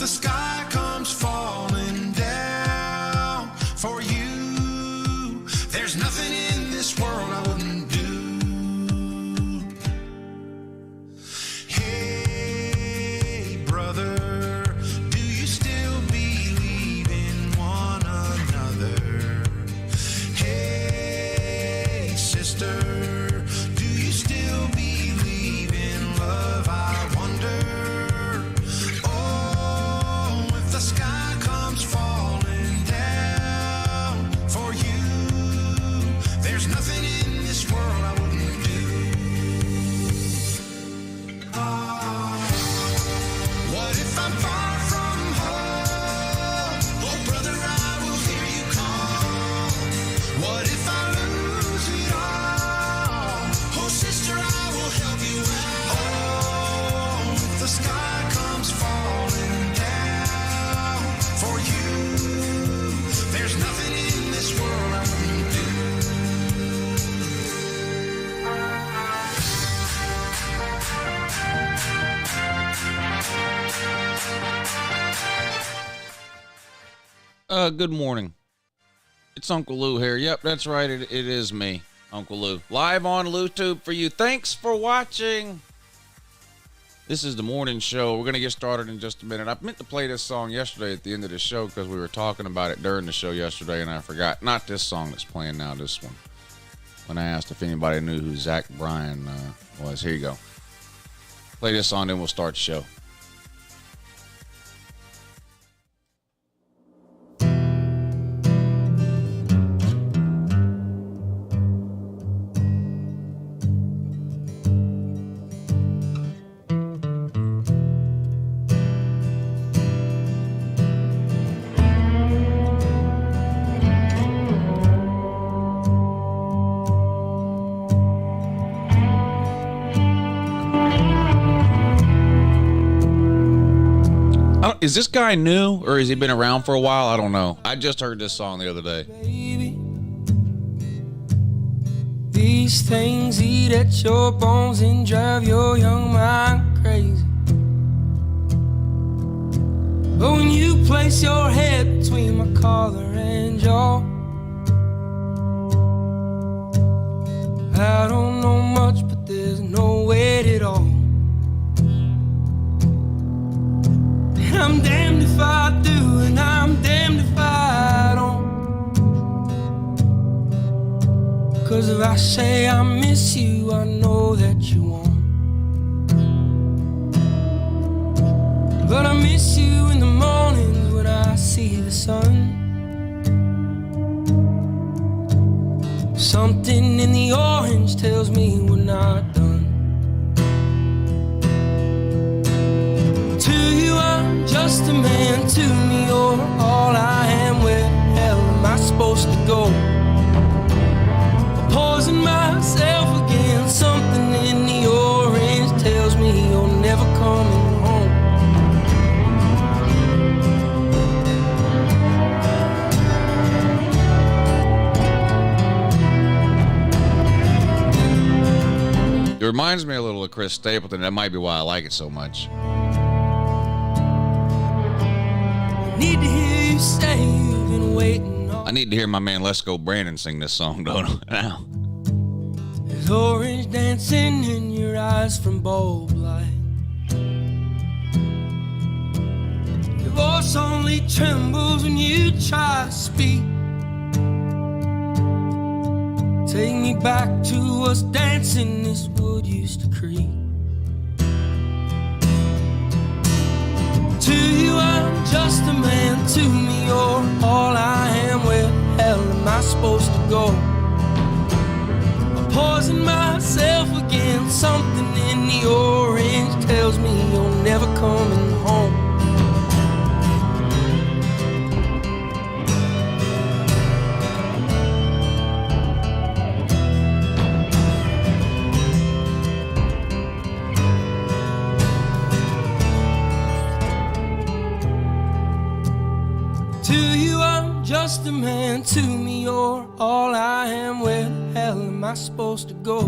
the sky comes falling down for you, there's nothing in this world I wouldn't do. Hey, brother, do you still believe in one another? Hey, sister, do you still believe in love? I wonder. Oh, if the sky comes falling down for you, there's nothing in this world I wouldn't do. What if I'm far from home? Oh, brother, I will hear you call. What if I lose it all? Oh, sister, I will help you out. Oh, if the sky comes falling down for you, there's nothing in this world I wouldn't do. Good morning. It's Uncle Lou here. Yep, that's right. It is me, Uncle Lou. Live on LouTube for you. Thanks for watching. This is the morning show. We're going to get started in just a minute. I meant to play this song yesterday at the end of the show because we were talking about it during the show yesterday, and I forgot. Not this song that's playing now, this one. When I asked if anybody knew who Zach Bryan was. Here you go. Play this song, then we'll start the show. Is this guy new or has he been around for a while? I don't know. I just heard this song the other day. Baby, these things eat at your bones and drive your young mind crazy. But when you place your head between my collar and jaw, I don't know much, but there's no weight at all. I'm damned if I do, and I'm damned if I don't. 'Cause if I say I miss you, I know that you won't. But I miss you in the mornings when I see the sun. Something in the orange tells me we're not done. To you I'm just a man, to me you're all I am. Where the hell am I supposed to go? I'm poisoning myself again. Something in the orange tells me you're never coming home. It reminds me a little of Chris Stapleton. That might be why I like it so much. Need to hear you say you've been waiting all. I need to hear my man Let's Go Brandon sing this song, don't I? Now. There's orange dancing in your eyes from bulb light. Your voice only trembles when you try to speak. Take me back to us dancing this wood used to creep. To you I'm just a man, to me you're all I am. Where the hell am I supposed to go? I poison myself again. Something in the orange tells me you're never coming home. Just a man, to me you're all I am. Where the hell am I supposed to go?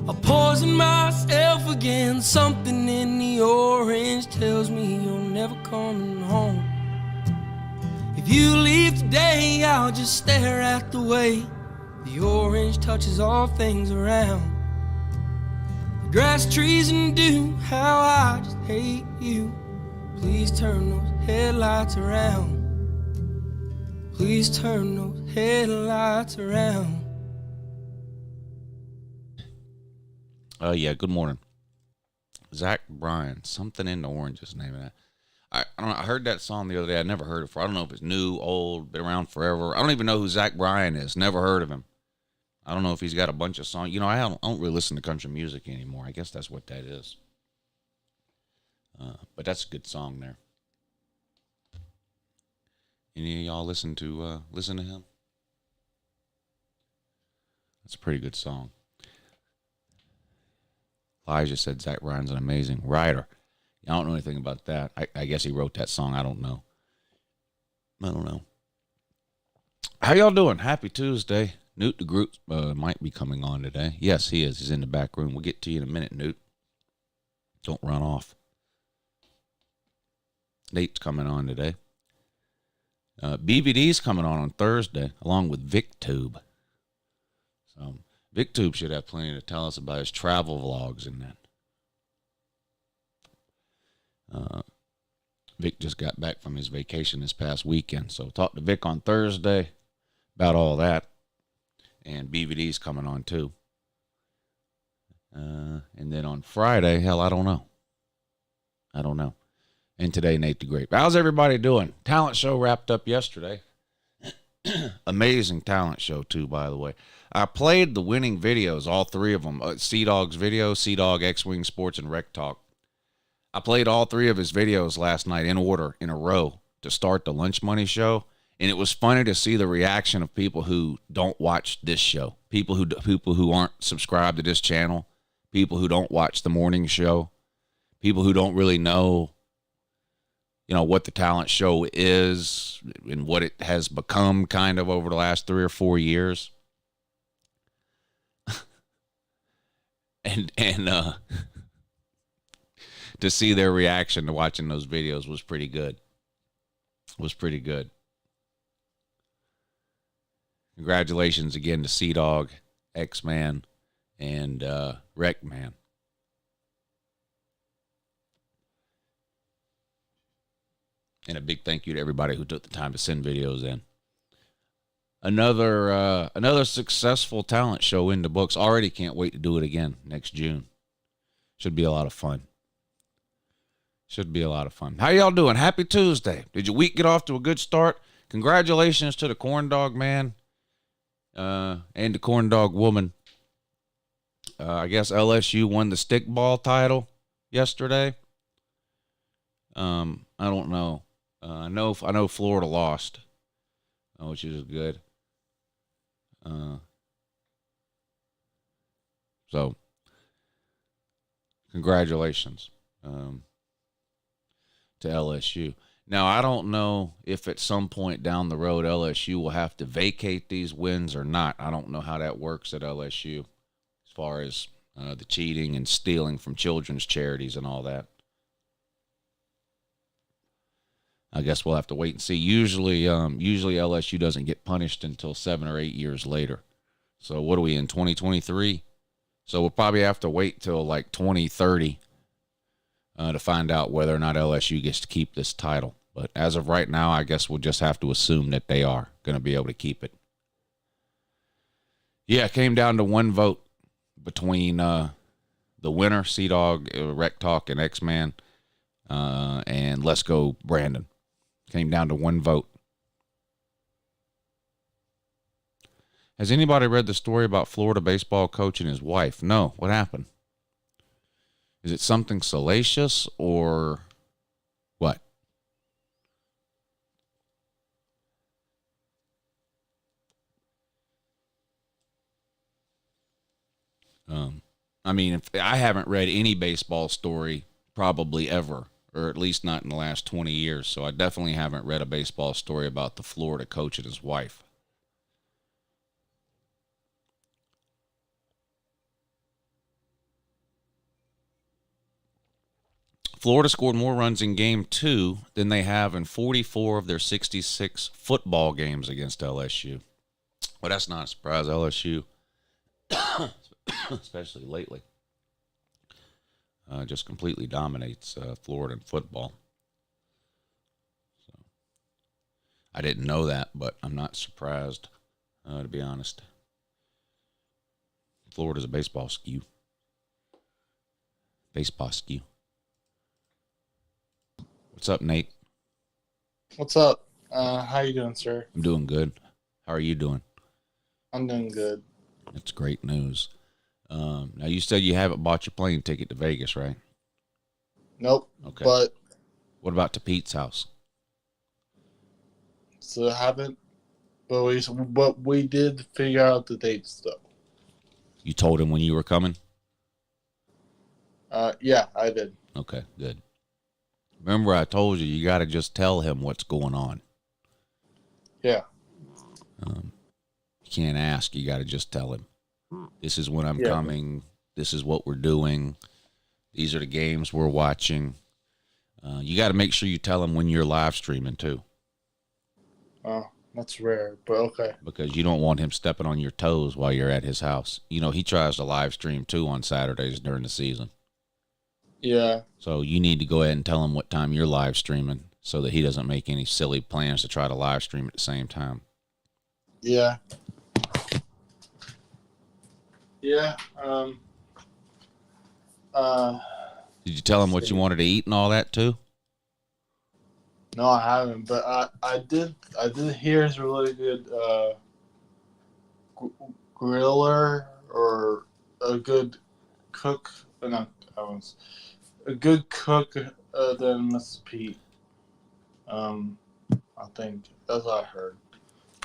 I poison myself again. Something in the orange tells me you're never coming home. If you leave today, I'll just stare at the way the orange touches all things around. The grass, trees, and dew, how I just hate you. Please turn those headlights around. Please turn those headlights around. Yeah, good morning. Zach Bryan, something in the orange is the name of that. I don't know, I heard that song the other day. I never heard it before. I don't know if it's new, old, been around forever. I don't even know who Zach Bryan is. Never heard of him. I don't know if he's got a bunch of songs. You know, I don't really listen to country music anymore. I guess that's what that is. But that's a good song there. Any of y'all listen to him? That's a pretty good song. Elijah said Zach Bryan's an amazing writer. I don't know anything about that. I guess he wrote that song. I don't know. How y'all doing? Happy Tuesday. Newt the Groot might be coming on today. Yes, he is. He's in the back room. We'll get to you in a minute, Newt. Don't run off. Nate's coming on today. BVD's coming on Thursday, along with VicTube. So VicTube should have plenty to tell us about his travel vlogs and that. Vic just got back from his vacation this past weekend, so talked to Vic on Thursday about all that. And BVD's coming on too. And then on Friday, hell, I don't know. And today, Nate the Grape. How's everybody doing? Talent show wrapped up yesterday. Amazing talent show, too, by the way. I played the winning videos, all three of them. Sea-Dog's video, Sea-Dog, X-Wing Sports, and Rec Talk. I played all three of his videos last night in order, in a row, to start the Lunch Money show. And it was funny to see the reaction of people who don't watch this show. People who aren't subscribed to this channel. People who don't watch the morning show. People who don't really know, what the talent show is and what it has become kind of over the last 3 or 4 years. and to see their reaction to watching those videos was pretty good. Congratulations again to Sea-Dog, X-Man, and Wreck-Man. And a big thank you to everybody who took the time to send videos in. Another successful talent show in the books. Already can't wait to do it again next June. Should be a lot of fun. How y'all doing? Happy Tuesday. Did your week get off to a good start? Congratulations to the Corn Dog Man and the Corn Dog Woman. I guess LSU won the stickball title yesterday. I don't know. I know Florida lost, which is good. So congratulations to LSU. Now, I don't know if at some point down the road LSU will have to vacate these wins or not. I don't know how that works at LSU as far as the cheating and stealing from children's charities and all that. I guess we'll have to wait and see. Usually LSU doesn't get punished until 7 or 8 years later. So what are we in, 2023? So we'll probably have to wait till like 2030 to find out whether or not LSU gets to keep this title. But as of right now, I guess we'll just have to assume that they are going to be able to keep it. Yeah, it came down to one vote between the winner, Sea-Dog, Rec Talk, and X-Man, and Let's Go Brandon. Came down to one vote. Has anybody read the story about Florida baseball coach and his wife? No. What happened? Is it something salacious or what? I mean, if I haven't read any baseball story probably ever, or at least not in the last 20 years. So I definitely haven't read a baseball story about the Florida coach and his wife. Florida scored more runs in game 2 than they have in 44 of their 66 football games against LSU. Well, that's not a surprise. LSU, especially lately, just completely dominates Florida in football. So, I didn't know that, but I'm not surprised, to be honest. Florida's a baseball skew. Baseball skew. What's up, Nate? What's up? How you doing, sir? I'm doing good. How are you doing? I'm doing good. That's great news. Now, you said you haven't bought your plane ticket to Vegas, right? Nope. Okay. But What about to Pete's house? so I haven't. But we did figure out the dates though. You told him when you were coming? Yeah, I did. Okay, good. Remember I told you, you got to just tell him what's going on. Yeah. You can't ask. You got to just tell him. This is when I'm coming. This is what we're doing. These are the games we're watching. You got to make sure you tell him when you're live streaming, too. Oh, that's rare, but okay. Because you don't want him stepping on your toes while you're at his house. You know, he tries to live stream, too, on Saturdays during the season. Yeah. So you need to go ahead and tell him what time you're live streaming so that he doesn't make any silly plans to try to live stream at the same time. Yeah. Yeah. Did you tell him what you wanted to eat and all that too? No, I haven't, but I did hear it's a really good griller or a good cook. Not I was a good cook than Mrs. Pete. I think that's what I heard,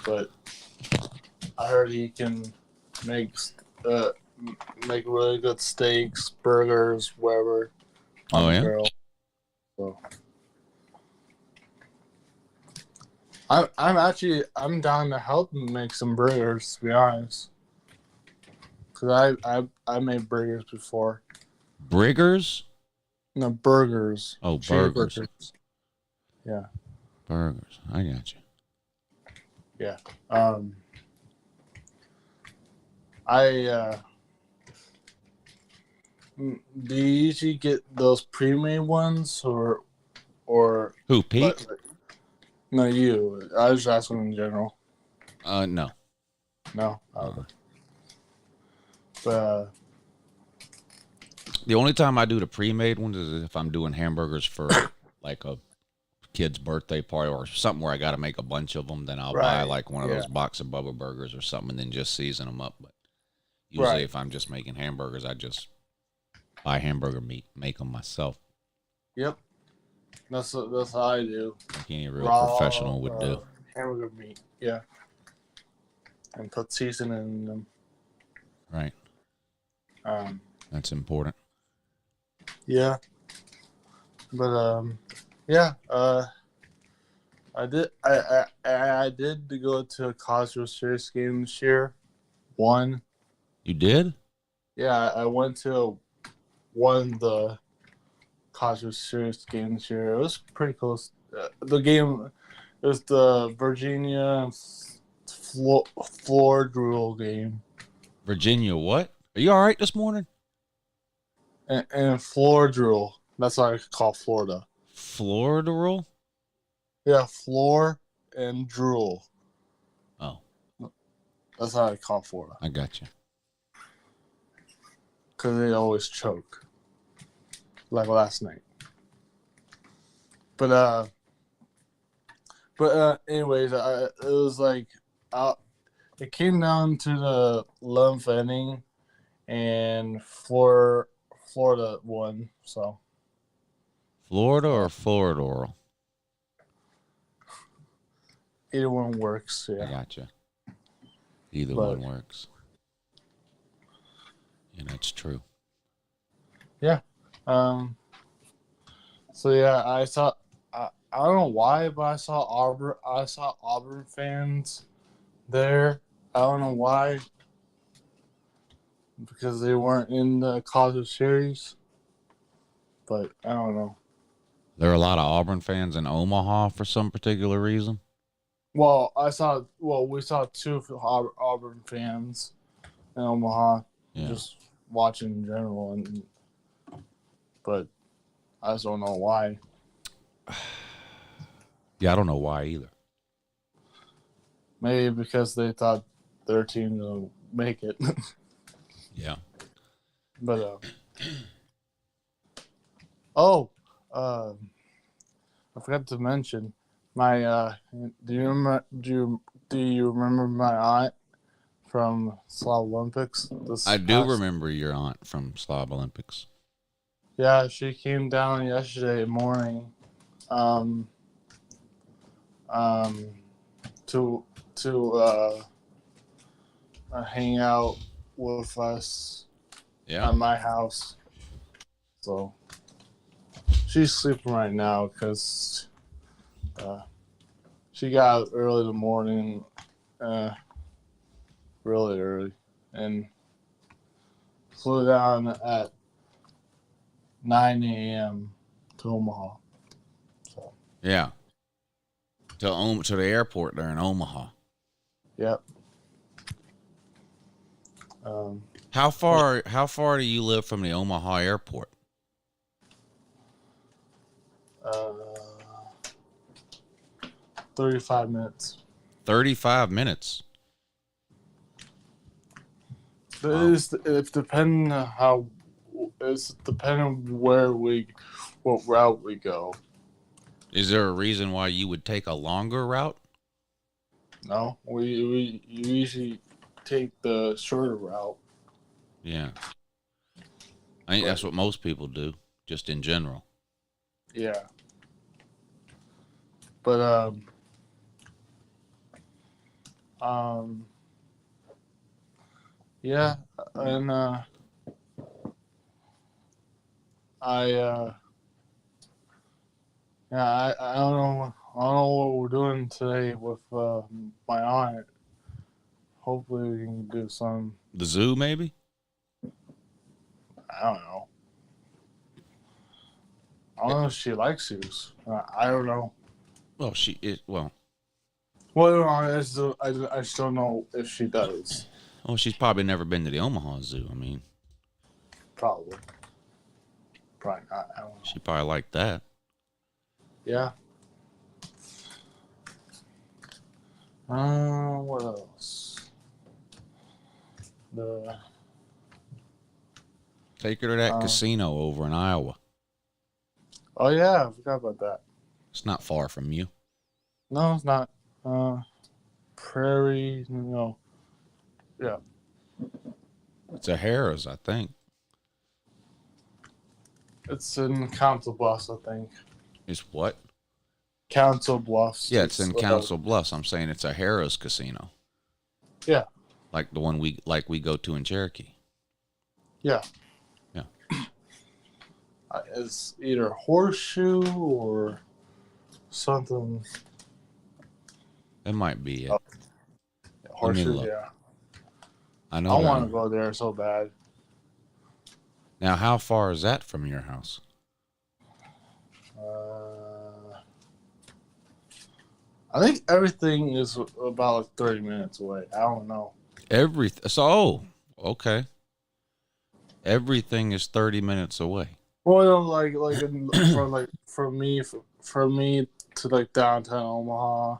but I heard he can make really good steaks, burgers, whatever. Oh, yeah? Grill. So I'm down to help him make some burgers, to be honest. Cause I made burgers before. Briggers? No, burgers. Oh, burgers. Yeah. Burgers. I got you. Yeah. Do you usually get those pre-made ones or Who, Pete? no, you. I was just asking in general. No. No. But The only time I do the pre-made ones is if I'm doing hamburgers for like a kid's birthday party or something where I got to make a bunch of them. Then I'll buy like one of those box of Bubba burgers or something and then just season them up. But usually if I'm just making hamburgers, I just buy hamburger meat, make them myself. Yep. That's how I do. Like any real professional would do. Hamburger meat, yeah. And put seasoning in them. Right. That's important. Yeah. But yeah. I did go to a college World Series game this year. Won. You did? Yeah, I went to one of the college World Series game this year. It was pretty close. The game, it was the Virginia Florida game. Virginia what? Are you all right this morning? And Florida. That's what I call Florida. Florida roll? Yeah, floor and drool. Oh. That's how I call Florida. I got you. Because they always choke. Like last night. But anyways, it was like, it came down to the 11th inning, and Florida won, so. Florida or Florida oral? Either one works, yeah. I gotcha. Either one works. Yeah, that's true. Yeah. So yeah, I don't know why, but I saw Auburn fans there. I don't know why. Because they weren't in the college series. But I don't know. There are a lot of Auburn fans in Omaha for some particular reason. Well, we saw two Auburn fans in Omaha, Yeah. just watching in general, but I just don't know why. Yeah, I don't know why either. Maybe because they thought their team would make it. Yeah. But I forgot to mention my. Do you remember my aunt from Slav Olympics? I do remember your aunt from Slob Olympics. Yeah, she came down yesterday morning, to hang out with us Yeah. at my house. So she's sleeping right now because she got up early in the morning, really early, and flew down at 9 a.m. to Omaha. So, Yeah. To the airport there in Omaha. yep. How far do you live from the Omaha airport? 35 minutes. 35 minutes. It's depending on what route we go. Is there a reason why you would take a longer route? No, we usually take the shorter route. Yeah. I think that's what most people do, just in general. Yeah. But yeah, and I don't know what we're doing today with my aunt. Hopefully we can do some. The zoo, maybe? I don't know. I don't know if she likes zoos. I don't know. Well, Well, I just don't know if she does. well, she's probably never been to the Omaha Zoo. I mean, Probably. Probably not. I don't know. she probably liked that. Yeah. What else? Take her to that casino over in Iowa. Oh yeah, I forgot about that. It's not far from you. No, it's not. Prairie. No. Yeah. It's a Harrah's, I think. It's in Council Bluffs, I think. It's what? Council Bluffs. Yeah, it's in Council Bluffs. I'm saying it's a Harrah's casino. Yeah. Like the one we go to in Cherokee. Yeah. Yeah. It's either Horseshoe or something. It might be it. Oh. Horseshoe, look. yeah. I know. I want to go there so bad. Now, how far is that from your house? I think everything is about like 30 minutes away. I don't know. Okay. Everything is 30 minutes away. Well, from me to like downtown Omaha.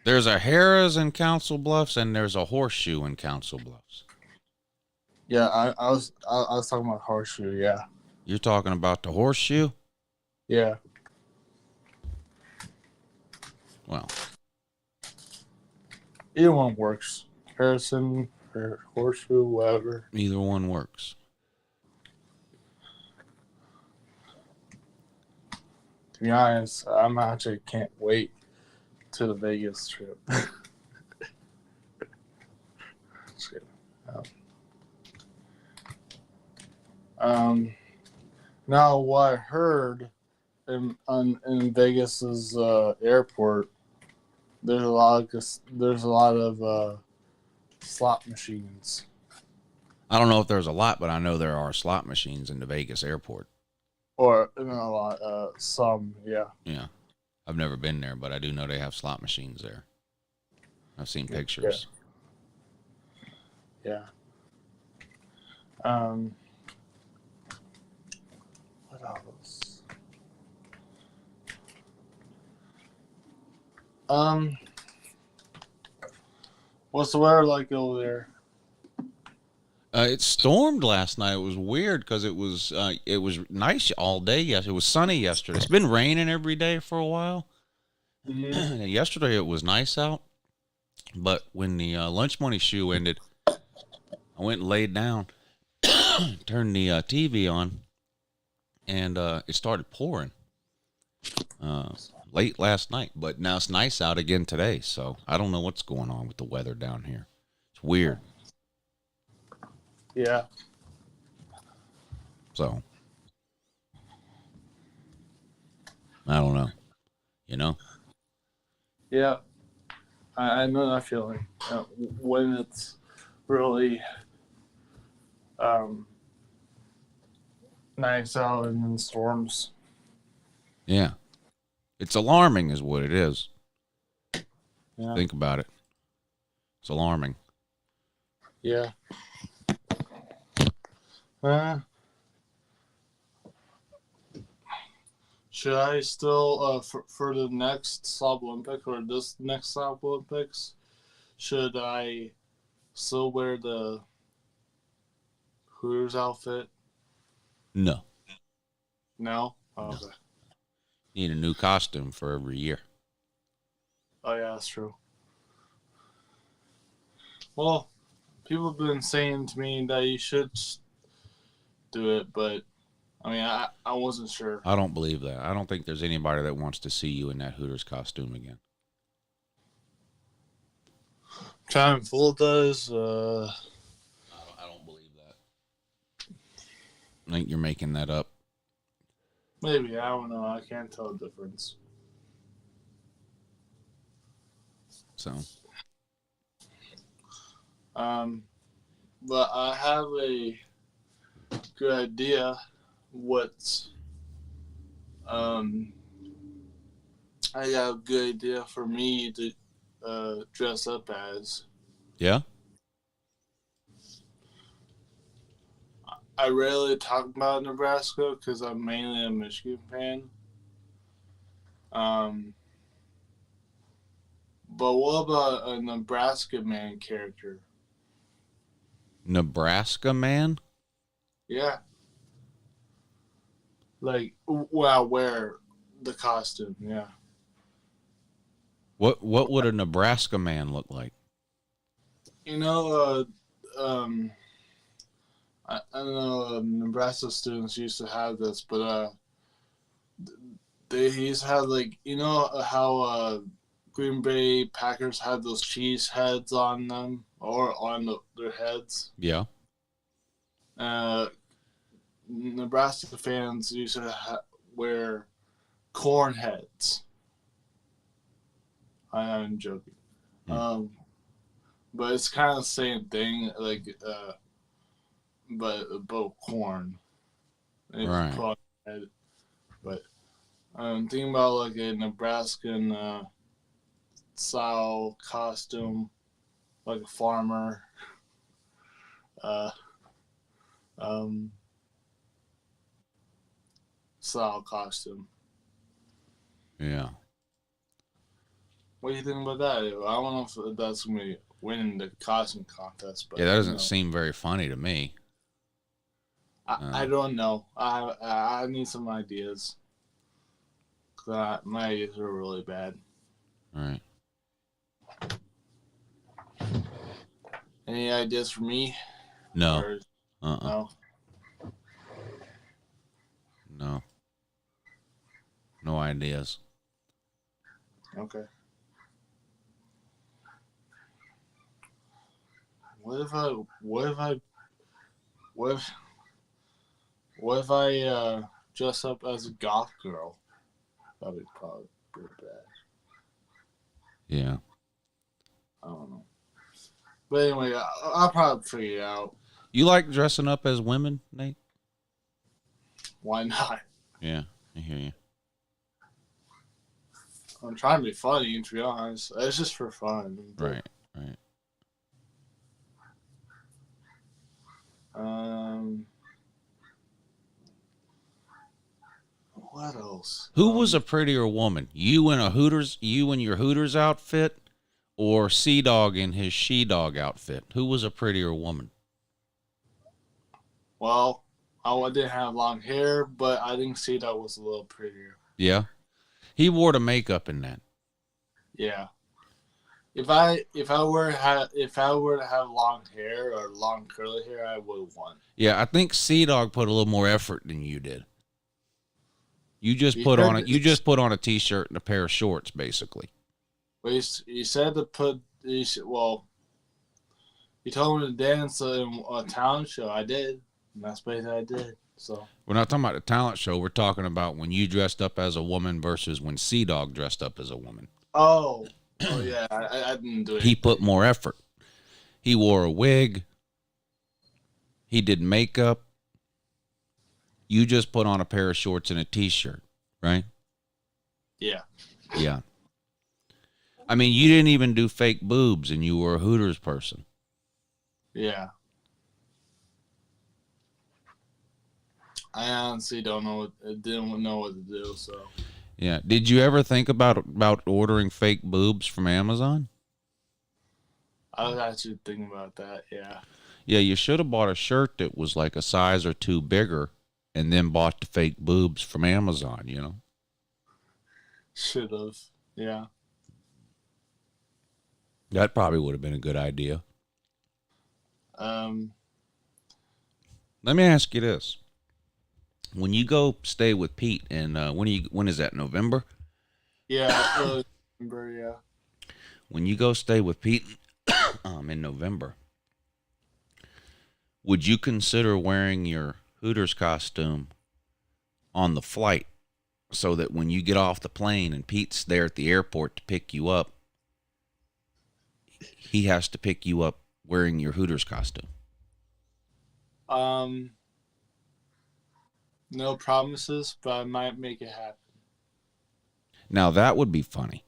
There's a Harrah's in Council Bluffs and there's a Horseshoe in Council Bluffs. Yeah, I was talking about Horseshoe. Yeah. You're talking about the Horseshoe? Yeah. Well, either one works. Harrison or Horseshoe, whatever. either one works. To be honest, I'm actually can't wait to the Vegas trip. Just kidding. Now what I heard in Vegas's airport, there's a lot of slot machines. I don't know if there's a lot, but I know there are slot machines in the Vegas airport. Or not a lot. Some, yeah. Yeah. I've never been there, but I do know they have slot machines there. I've seen pictures. Yeah. What else? What's the weather like over there? It stormed last night. It was weird because it was nice all day. Yes, it was sunny yesterday. It's been raining every day for a while. Mm-hmm. Yesterday it was nice out, but when the lunch money shoe ended, I went and laid down, turned the TV on, and it started pouring late last night. But now it's nice out again today, so I don't know what's going on with the weather down here. It's weird. Yeah. So I don't know. You know? Yeah. I know that feeling. When it's really nice out and in storms. Yeah. It's alarming is what it is. Yeah. Think about it. It's alarming. Yeah. Should I still, for the next Sub Olympic or this next Sub Olympics, should I still wear the Hooters outfit? No. No? Oh, okay. Need a new costume for every year. Oh, yeah, that's true. Well, people have been saying to me that you should do it, but I mean, I wasn't sure. I don't believe that. I don't think there's anybody that wants to see you in that Hooters costume again. Time Full does. I don't believe that. I think you're making that up. Maybe, I don't know. I can't tell the difference. So. But I have a good idea what I got a good idea for me to dress up as. Yeah? I rarely talk about Nebraska because I'm mainly a Michigan fan. But what about a Nebraska man character? Nebraska man? Yeah. Like, well, wear the costume, yeah. What would a Nebraska man look like? You know, I don't know, Nebraska students used to have this, but they used to have, like, you know how Green Bay Packers had those cheese heads on them, or on their heads? Yeah. Nebraska fans used to wear corn heads. I'm joking. But it's kind of the same thing, like, but corn. Right. But I'm thinking about like a Nebraskan style costume, like a farmer. Style costume. Yeah. What do you think about that? I don't know if that's going to be winning the costume contest. But Yeah, that doesn't seem very funny to me. I don't know. I need some ideas. Cause my ideas are really bad. All right. Any ideas for me? No. Or, No. No. No ideas. Okay. What if I dress up as a goth girl? That'd be probably pretty bad. Yeah. I don't know. But anyway, I'll probably figure it out. You like dressing up as women, Nate? Why not? Yeah, I hear you. I'm trying to be funny, to be honest. It's just for fun. Right, right. What else? Who was a prettier woman? You in your Hooters outfit, or Sea Dog in his She Dog outfit? Who was a prettier woman? Well, I didn't have long hair, but I think Cedar was a little prettier. Yeah, he wore the makeup in that. Yeah. If I were to have long hair or long curly hair, I would have won. Yeah, I think Sea Dog put a little more effort than you did. You just put on it. You just put on a t-shirt and a pair of shorts, basically. Well, you said to put. Well, you told me to dance in a talent show. I did. And that's what I did. So We're not talking about a talent show. We're talking about when you dressed up as a woman versus when Sea Dog dressed up as a woman. Oh yeah, I didn't do it. He put more effort. He wore a wig. He did makeup. You just put on a pair of shorts and a t-shirt, right? Yeah. Yeah. I mean, you didn't even do fake boobs, and you were a Hooters person. Yeah. I honestly didn't know what to do. So. Yeah. Did you ever think about ordering fake boobs from Amazon? I was actually thinking about that. Yeah. Yeah, you should have bought a shirt that was like a size or two bigger, and then bought the fake boobs from Amazon. You know. Should have. Yeah. That probably would have been a good idea. Let me ask you this. When you go stay with Pete, and when is that, November? Yeah, November, yeah. When you go stay with Pete in November, would you consider wearing your Hooters costume on the flight so that when you get off the plane and Pete's there at the airport to pick you up, he has to pick you up wearing your Hooters costume? No promises, but I might make it happen. Now that would be funny.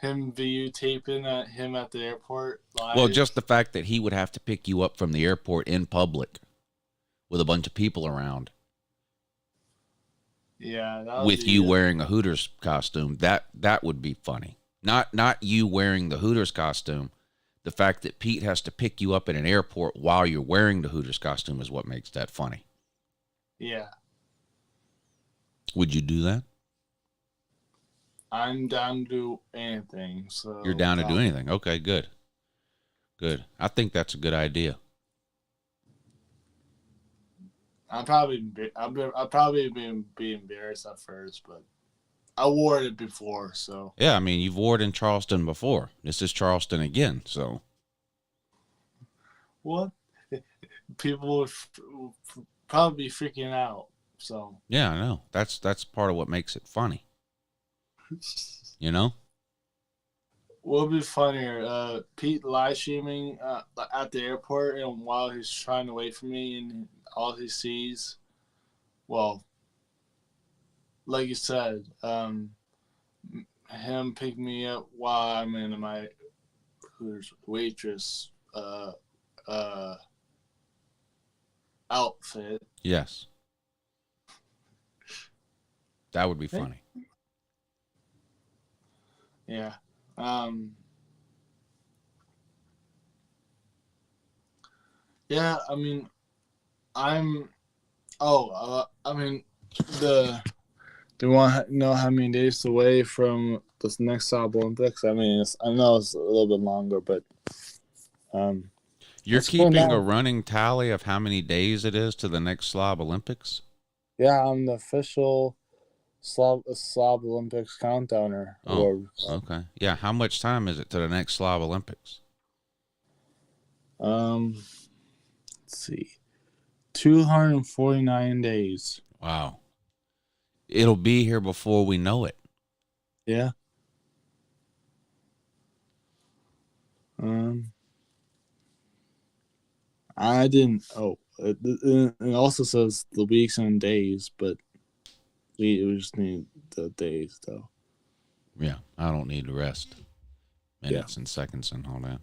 Him videotaping at him at the airport live. Well, just the fact that he would have to pick you up from the airport in public with a bunch of people around. Yeah, with you wearing a Hooters costume, that would be funny. Not you wearing the Hooters costume. The fact that Pete has to pick you up at an airport while you're wearing the Hooters costume is what makes that funny. Yeah. Would you do that? I'm down to do anything. So You're down to do anything. Okay, good. Good. I think that's a good idea. I'll probably be embarrassed at first, but I wore it before, so. Yeah, I mean, you've worn it in Charleston before. This is Charleston again, so. What? People would probably be freaking out, so. Yeah, I know. That's part of what makes it funny. You know? What would be funnier, Pete live streaming at the airport, and while he's trying to wait for me, and all he sees, well, like you said, him pick me up while I'm in my waitress outfit. Yes. That would be funny. Yeah. Yeah, I mean, do you want to know how many days away from this next Olympics? I mean, I know it's a little bit longer, but you're keeping a running tally of how many days it is to the next Slob Olympics? Yeah, I'm the official Slob Olympics countdowner. Oh, okay. Yeah, how much time is it to the next Slob Olympics? Let's see, 249 days. Wow. It'll be here before we know it. Yeah. I didn't. it also says the weeks and days, but we just need the days though. Yeah, I don't need the rest. Minutes and seconds and all that.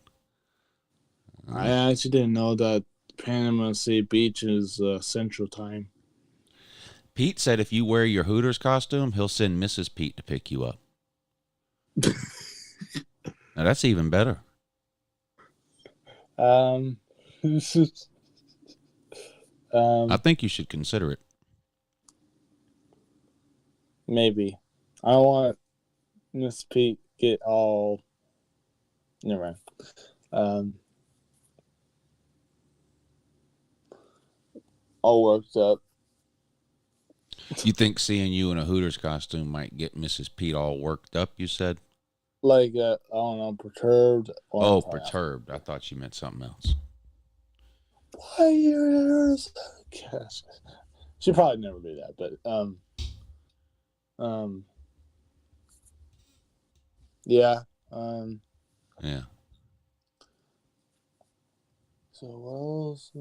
I actually didn't know that Panama City Beach is Central Time. Pete said if you wear your Hooters costume, he'll send Mrs. Pete to pick you up. Now that's even better. I think you should consider it. Maybe. I don't want Miss Pete get all. Never mind. All worked up. You think seeing you in a Hooters costume might get Mrs. Pete all worked up, you said? Like, I don't know, perturbed. Oh, perturbed. I thought you meant something else. Why you? Gosh. She'd probably never do that, but, yeah. Yeah. So what else?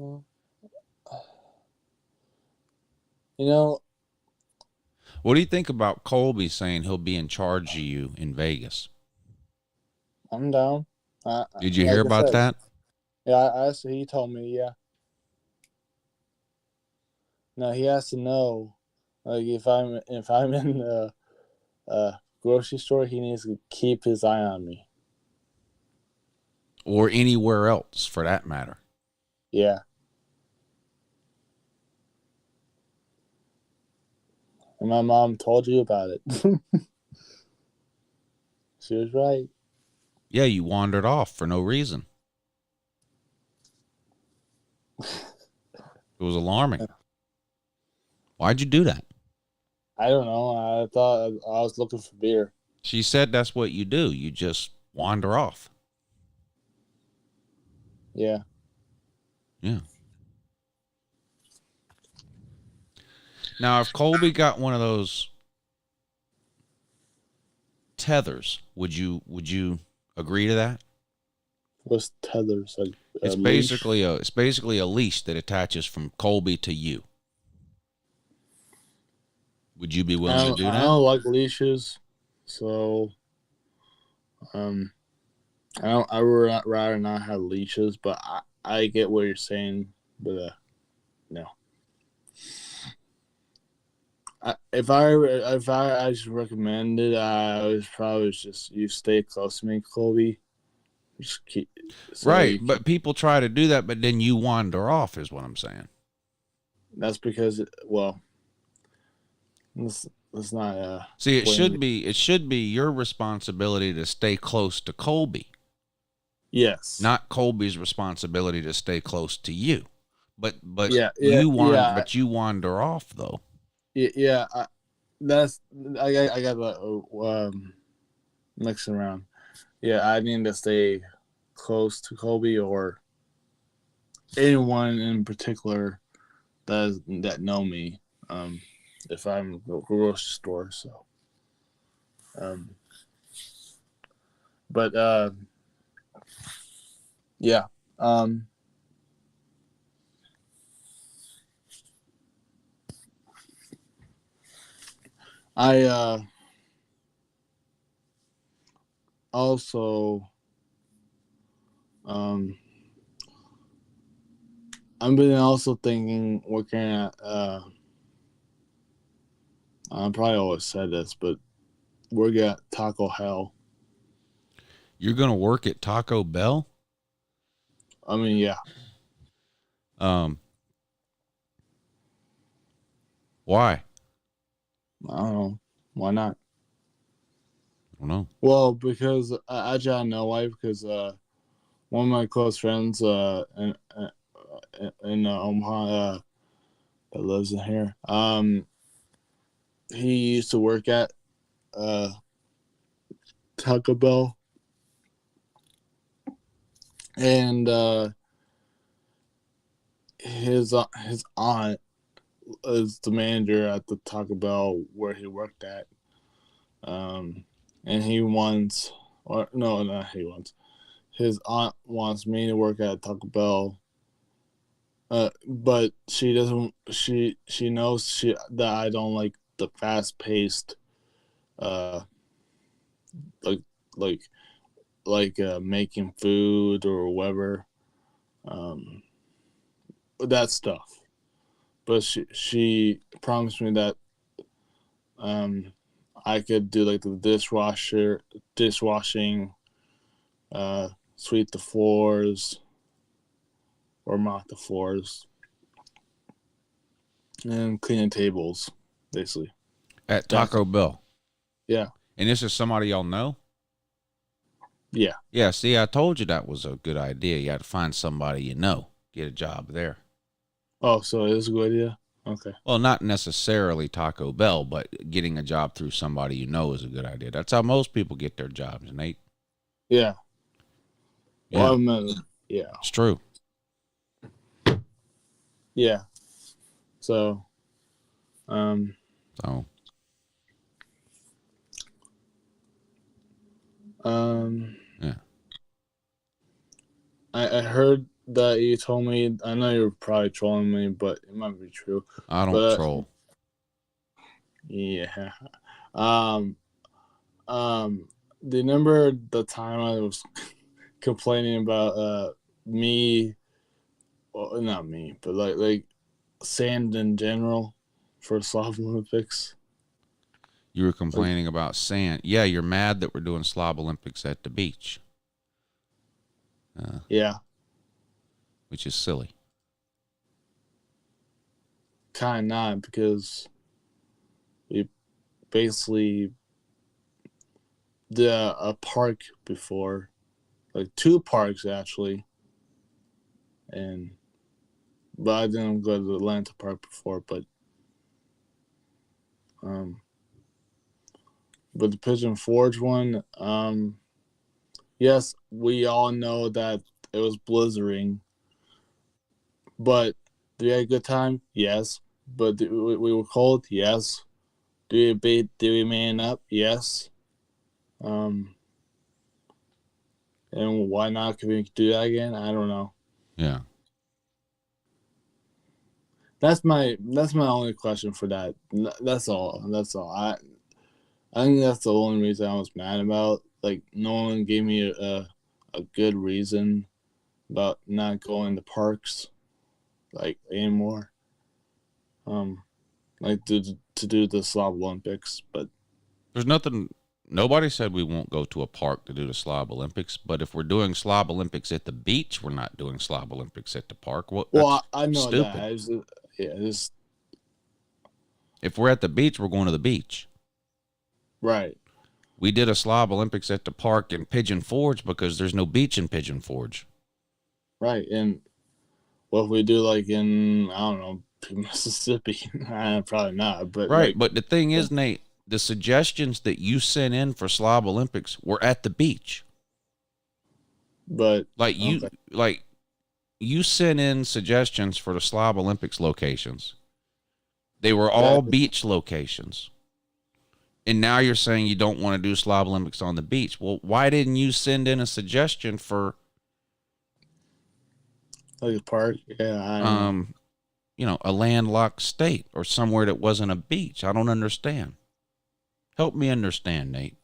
You know, what do you think about Colby saying he'll be in charge of you in Vegas? I'm down. Did you hear about that? Yeah, he told me, yeah. Now he has to know, like if I'm in the grocery store, he needs to keep his eye on me. Or anywhere else, for that matter. Yeah. And my mom told you about it. She was right. Yeah, you wandered off for no reason. It was alarming. Why'd you do that? I don't know. I thought I was looking for beer. She said that's what you do. You just wander off. Yeah. Yeah. Now, if Colby got one of those tethers, would you agree to that? What's tethers? Like it's basically a leash that attaches from Colby to you. Would you be willing to do that? I don't like leashes, so I would rather not have leashes. But I get what you're saying, but no. If I just recommended, I would probably just you stay close to me, Colby. Just keep right, but people try to do that, but then you wander off, is what I'm saying. That's because it's not. See, it should be your responsibility to stay close to Colby. Yes. Not Colby's responsibility to stay close to you. But you wander off though. Yeah, I got that mixing around. Yeah, I need to stay close to Colby or anyone in particular that know me. If I'm at the grocery store, so. Yeah. I also I've been also thinking working at I probably always said this, but work at Taco Hell. You're gonna work at Taco Bell? I mean, yeah. Why? I don't know. Why not? I don't know. Well, because actually I know why. Because one of my close friends in Omaha that lives in here, he used to work at Taco Bell, and his aunt is the manager at the Taco Bell where he worked at. And he wants, or no, not he wants. His aunt wants me to work at Taco Bell But she doesn't. She knows that I don't like the fast paced, uh, like like making food or whatever, um, that stuff. But she promised me that I could do like the dishwashing, sweep the floors or mop the floors, and cleaning tables, basically. At Taco Bell. Yeah. And this is somebody y'all know? Yeah. Yeah, see, I told you that was a good idea. You had to find somebody you know, get a job there. Oh, so it is a good idea? Okay. Well, not necessarily Taco Bell, but getting a job through somebody you know is a good idea. That's how most people get their jobs, Nate. Yeah. Yeah. Well, yeah. It's true. Yeah. So, So, yeah. I heard that you told me. I know you're probably trolling me, but it might be true. I don't But, troll. Yeah. Um. Do you remember the time I was complaining about me? Well, not me, but like sand in general for Slav Olympics. You were complaining about sand. Yeah, you're mad that we're doing Slob Olympics at the beach. Yeah. Which is silly. Kind of not, because we basically did a park before, like 2 parks actually, but I didn't go to the Atlanta Park before. But the Pigeon Forge one, yes, we all know that it was blizzarding, but did we have a good time? Yes. But we were cold? Yes. Did we man up? Yes. And why not? Can we do that again? I don't know. Yeah. That's my only question for that. That's all. I think that's the only reason I was mad about. Like, no one gave me a good reason about not going to parks, like, anymore. Like to do the Slav Olympics, but There's nothing. Nobody said we won't go to a park to do the Slob Olympics, but if we're doing Slob Olympics at the beach, we're not doing Slob Olympics at the park. well, I know stupid. that. If we're at the beach, we're going to the beach. Right. We did a Slob Olympics at the park in Pigeon Forge because there's no beach in Pigeon Forge. Right. And what if we do, like, in, I don't know, Mississippi? Probably not. But right. like, But the thing is, Nate, the suggestions that you sent in for Slob Olympics were at the beach. But Like you sent in suggestions for the Slob Olympics locations. They were all beach locations. And now you're saying you don't want to do Slob Olympics on the beach. Well, why didn't you send in a suggestion for like a park? Yeah, I don't know. A landlocked state or somewhere that wasn't a beach? I don't understand. Help me understand, Nate.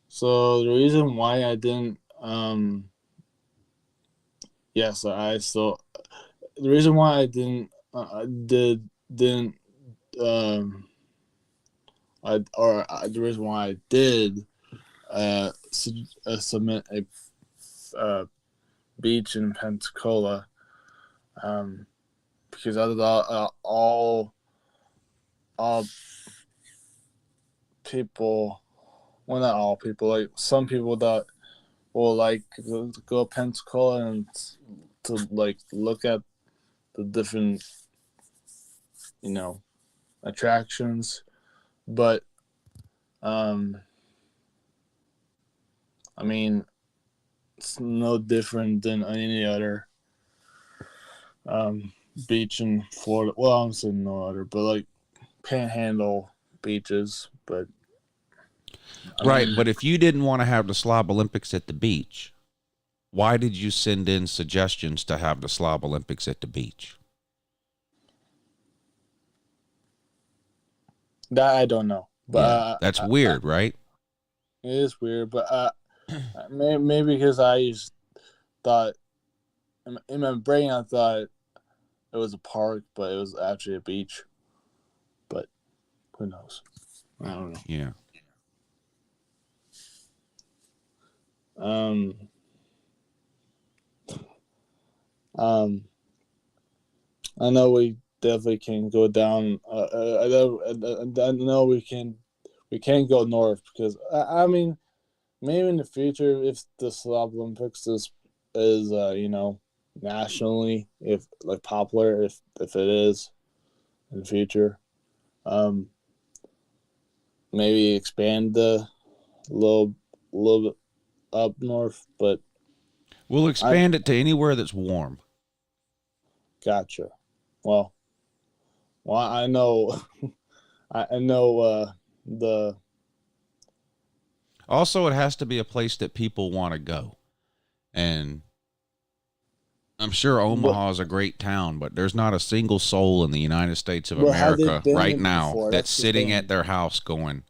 So the reason why I didn't, the reason why I didn't, the reason why I did, submit a beach in Pensacola, because out of all people, well, not all people, like some people that will like go to Pensacola and to like look at the different, attractions, but I mean, it's no different than any other beach in Florida. Well, I'm saying no other, but like Panhandle beaches. But right, but if you didn't want to have the Slob Olympics at the beach, why did you send in suggestions to have the Slob Olympics at the beach? That I don't know, but that's weird, right? it is weird. But maybe because I just thought in my brain I thought it was a park, but it was actually a beach. But who knows? I don't know. Yeah. I know we definitely can go down. I know we can go north because I mean, maybe in the future if the Slob Olympics is nationally, if like popular, if it is in the future, maybe expand the little bit up north, but We'll expand it to anywhere that's warm. Gotcha. Well, I know, I know the. Also, it has to be a place that people want to go, and I'm sure Omaha is a great town, but there's not a single soul in the United States of America right now that's sitting at their house going,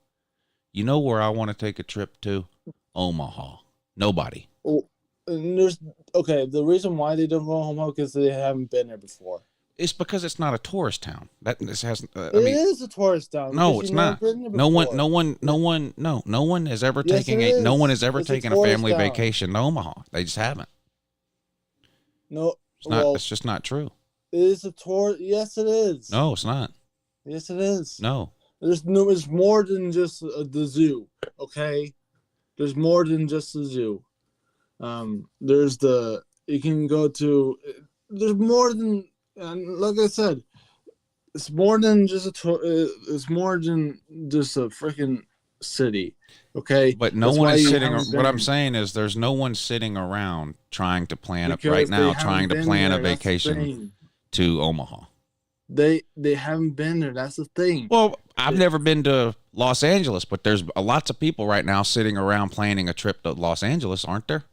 you know where I want to take a trip to? Omaha. Nobody. Oh, the reason why they don't go home because they haven't been there before. It's because it's not a tourist town. It is a tourist town. No, it's not. No one has ever taken a family vacation to Omaha. They just haven't. No, it's just not true. It is a tour. Yes, it is. No, it's not. Yes, it is. No. It's more than just the zoo. Okay, there's more than just the zoo. There's you can go to. There's more than. And like I said, it's more than just it's more than just a freaking city, okay? But no one is sitting. What I'm saying is, there's no one sitting around trying to plan a vacation to Omaha. They haven't been there. That's the thing. Well, I've never been to Los Angeles, but there's lots of people right now sitting around planning a trip to Los Angeles, aren't there?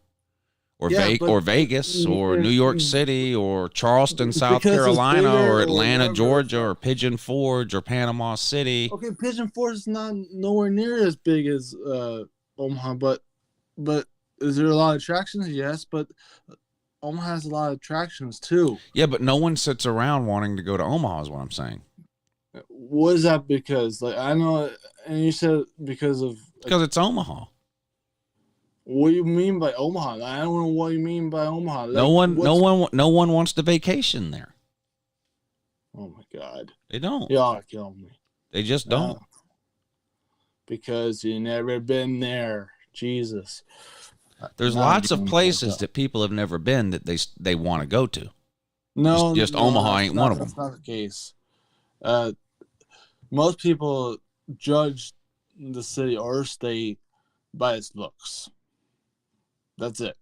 Or Vegas, or New York City, or Charleston, South Carolina, or Atlanta, Georgia, or Pigeon Forge, or Panama City. Okay, Pigeon Forge is nowhere near as big as Omaha, but is there a lot of attractions? Yes, but Omaha has a lot of attractions too. Yeah, but no one sits around wanting to go to Omaha is what I'm saying. What is that because? Like I know, and you said because it's Omaha. What do you mean by Omaha? I don't know what you mean by Omaha. Like, no one wants to vacation there. Oh my God! They don't. Y'all kill me. They just don't. Because you never been there, Jesus. There's lots of places that people have never been that they want to go to. No, just Omaha ain't one of them. That's not the case. Most people judge the city or state by its looks. That's it.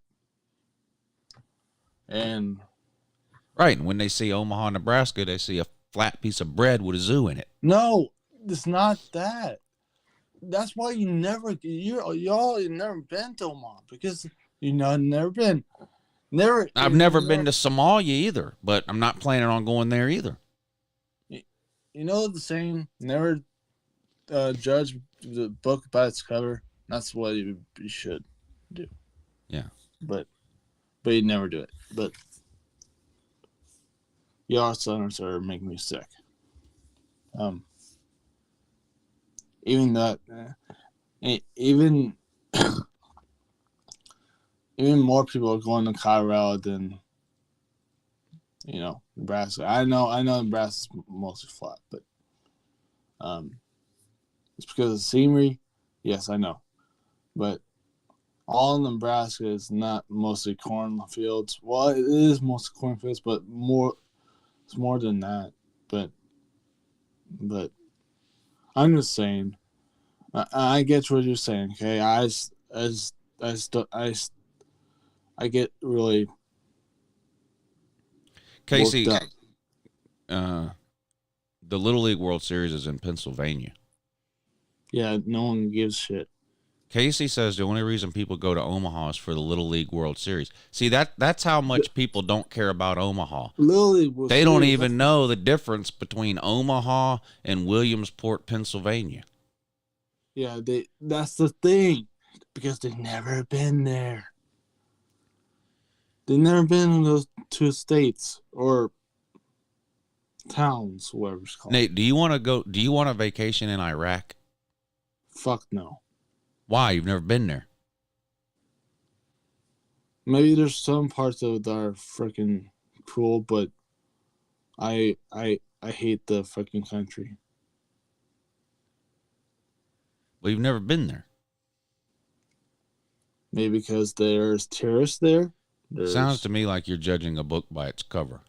And right, and when they see Omaha, Nebraska, they see a flat piece of bread with a zoo in it. No, it's not that. That's why y'all never been to Omaha because never been. I've never been to Somalia either, but I'm not planning on going there either. You know the saying, never judge the book by its cover. That's what you should do. Yeah. But you never do it. But y'all centers are making me sick. Even that, even more people are going to Colorado than Nebraska. I know Nebraska's mostly flat, but it's because of the scenery. Yes, I know, but all in Nebraska is not mostly cornfields. Well, it is mostly cornfields, but it's more than that. But I'm just saying. I get what you're saying. Okay, I get really. Casey, the Little League World Series is in Pennsylvania. Yeah, no one gives shit. Casey says the only reason people go to Omaha is for the Little League World Series. See, that's how much people don't care about Omaha. Little League World They don't Series, even know the difference between Omaha and Williamsport, Pennsylvania. Yeah, that's the thing. Because they've never been there. They've never been in those two states or towns, whatever it's called. Nate, do you want a vacation in Iraq? Fuck no. Why? You've never been there. Maybe there's some parts of it that are freaking cool, but I hate the fucking country. Well, you've never been there. Maybe because there's terrorists there. Sounds to me like you're judging a book by its cover.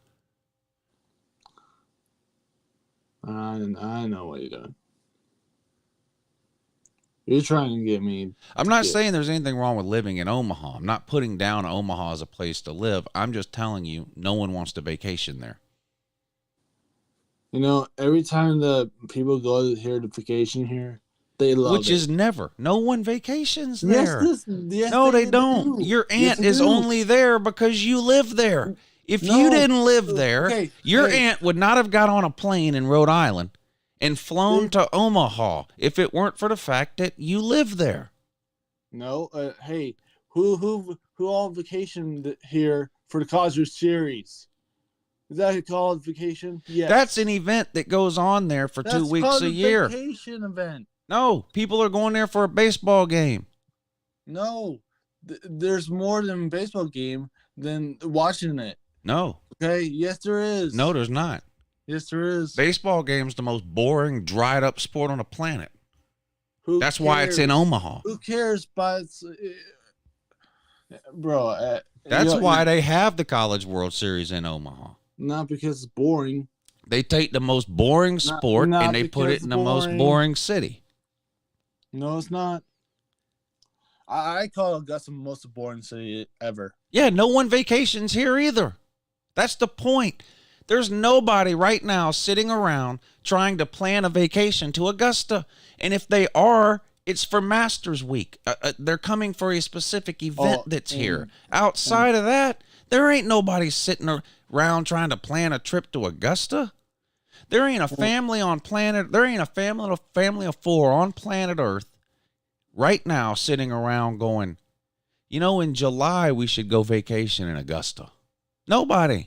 I know what you're doing. You're trying to get me. I'm not saying there's anything wrong with living in Omaha. I'm not putting down Omaha as a place to live. I'm just telling you, no one wants to vacation there. You know, every time the people go here to vacation here, they love Which it. is never. No one vacations there. Yes, No, they don't. do. Your Yes, aunt they is do. only there because you live there. If No. you didn't live there, Okay, your hey. aunt would not have got on a plane in Rhode Island and flown to Omaha if it weren't for the fact that you live there. No, hey, who all vacationed here for the College World Series? Is that a college vacation? Yes. That's an event that goes on there for 2 weeks called a year. Vacation event. No, people are going there for a baseball game. No, there's more than a baseball game than watching it. No. Okay, yes there is. No, there's not. Yes there is. Baseball game's the most boring, dried up sport on the planet. That's Who why it's in cares? Omaha. Who cares? But it's, bro, That's why they have the College World Series in Omaha. not because it's boring. They take the most boring sport not and they put because it in the most boring. boring city. No, it's not. I call Augusta the most boring city ever. Yeah, no one vacations here either. That's the point. There's nobody right now sitting around trying to plan a vacation to Augusta. And if they are, it's for Masters Week. They're coming for a specific event that's here. Outside of that, there ain't nobody sitting around trying to plan a trip to Augusta. There ain't a family on planet. There ain't a family of four on planet Earth right now sitting around going, you know, in July we should go vacation in Augusta. Nobody.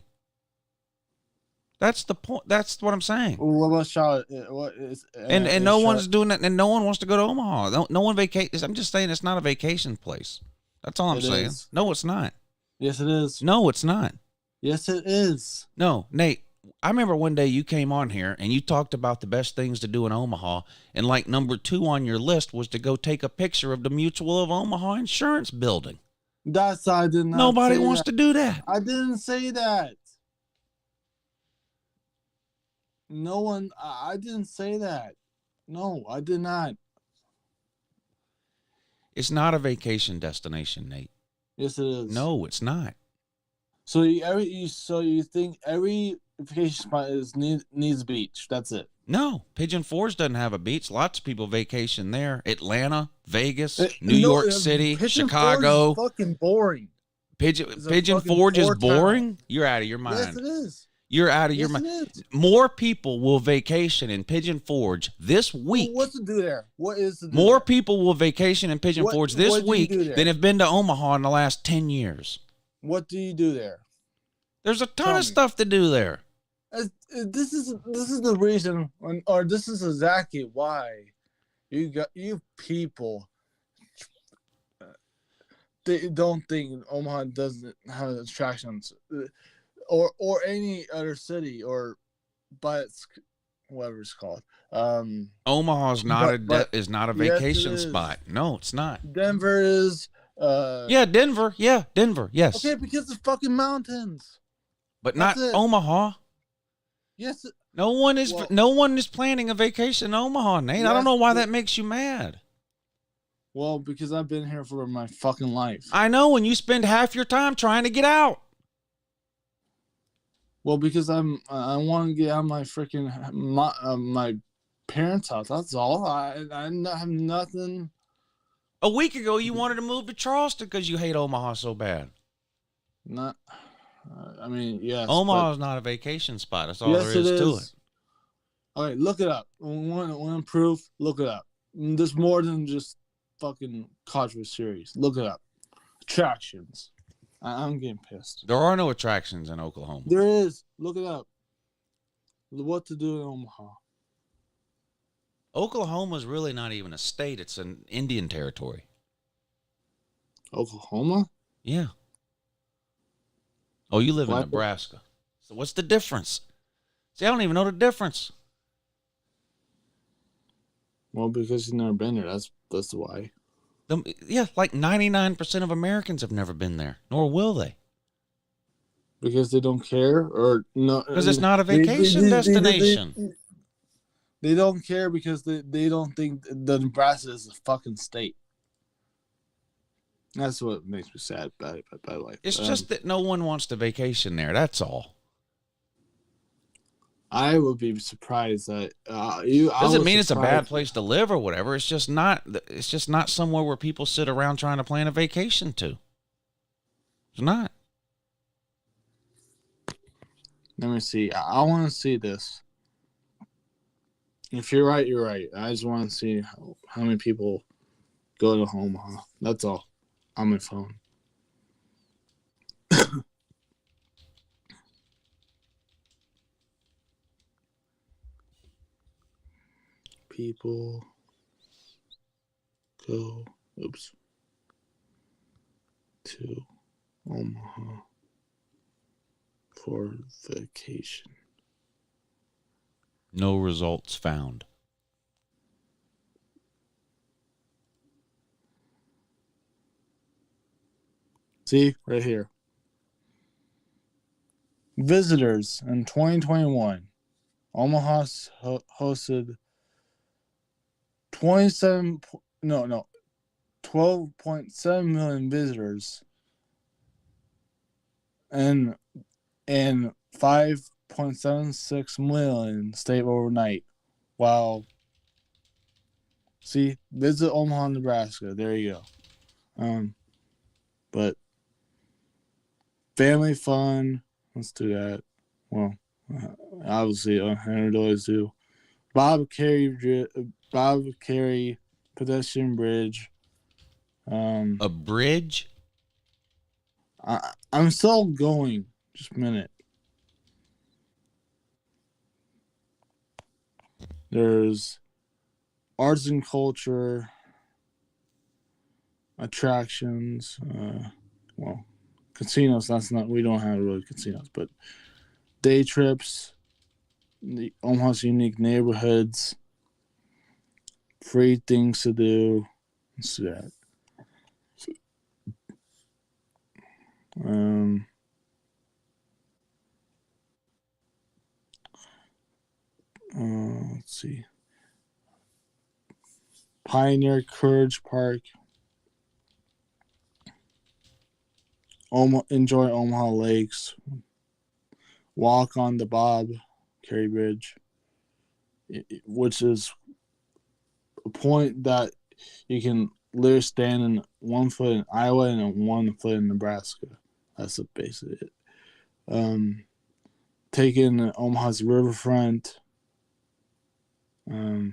That's the point. That's what I'm saying. What about Charlotte? What is And no one's doing that, and no one wants to go to Omaha. No one vacations. I'm just saying it's not a vacation place. That's all I'm saying. Is. No, it's not. Yes, it is. No, it's not. Yes, it is. No, Nate. I remember one day you came on here and you talked about the best things to do in Omaha, and like number 2 on your list was to go take a picture of the Mutual of Omaha Insurance building. That's I did not. Nobody say wants that. to do that. I didn't say that. No one. I didn't say that. No, I did not. It's not a vacation destination, Nate. Yes, it is. No, it's not. So you think every vacation spot needs a beach? That's it. No, Pigeon Forge doesn't have a beach. Lots of people vacation there. Atlanta, Vegas, New York City, Pigeon Chicago. Forge is fucking boring. Pigeon fucking Forge is poor boring. town. You're out of your mind. Yes, it is. You're out of your Yes, mind. it is. More people will vacation in Pigeon Forge this week. What's to do there? What is to do More there? people will vacation in Pigeon What- Forge this what do you week do there? than have been to Omaha in the last 10 years. What do you do there? There's a ton Tell of me. stuff to do there. This is the reason, or this is exactly why you people. They don't think Omaha doesn't have attractions, or any other city, but it's whatever it's called. Omaha's not is not a yes, it vacation is. spot. No, it's not. Denver is. Yeah, Denver. Yeah, Denver. Yes. Okay, because the fucking mountains. But not That's it. Omaha. Yes. No one is Well- no one is planning a vacation in Omaha, Nate. I don't Yes, know why but- that makes you mad. Well, because I've been here for my fucking life. I know, and you spend half your time trying to get out. Well, because I want to get out of my freaking my parents' house. That's all. I have nothing. A week ago, you wanted to move to Charleston because you hate Omaha so bad. Not. I mean, yes. Omaha is not a vacation spot. That's all yes, there is to it. All right, look it up. Want proof? Look it up. There's more than just fucking college series. Look it up. Attractions. I'm getting pissed. There are no attractions in Oklahoma. There is. Look it up. What to do in Omaha. Oklahoma's really not even a state. It's an Indian territory. Oklahoma? Yeah. Oh, you live in What? Nebraska. So what's the difference? See, I don't even know the difference. Well, because you've never been there. That's why. Yeah, like 99% of Americans have never been there, nor will they. Because they don't care, or no? Because it's not a vacation destination. They don't care because they don't think the Nebraska is a fucking state. That's what makes me sad about life. It's just that no one wants to vacation there. That's all. I would be surprised that you. Doesn't mean it's a bad place to live or whatever. It's just not. It's just not somewhere where people sit around trying to plan a vacation to. It's not. Let me see. I want to see this. If you're right, you're right. I just want to see how many people go to Omaha. That's all. On my phone. People go, to Omaha for vacation. No results found. See, right here. Visitors in 2021. Omaha hosted 12.7 million visitors and 5.76 million stayed overnight. Wow. See, visit Omaha, Nebraska. There you go. But family fun. Let's do that. Well, obviously, Henry always do. Bob Carey pedestrian bridge. A bridge? I'm still going. Just a minute. There's arts and culture, attractions. Well, casinos. We don't have really casinos, but day trips. The Omaha's unique neighborhoods. Free things to do. Let's do that. Let's see. Pioneer Courage Park. Enjoy Omaha Lakes. Walk on the Bob Carey Bridge, which is a point that you can literally stand in 1 foot in Iowa and 1 foot in Nebraska. That's basically it. Taking Omaha's riverfront. I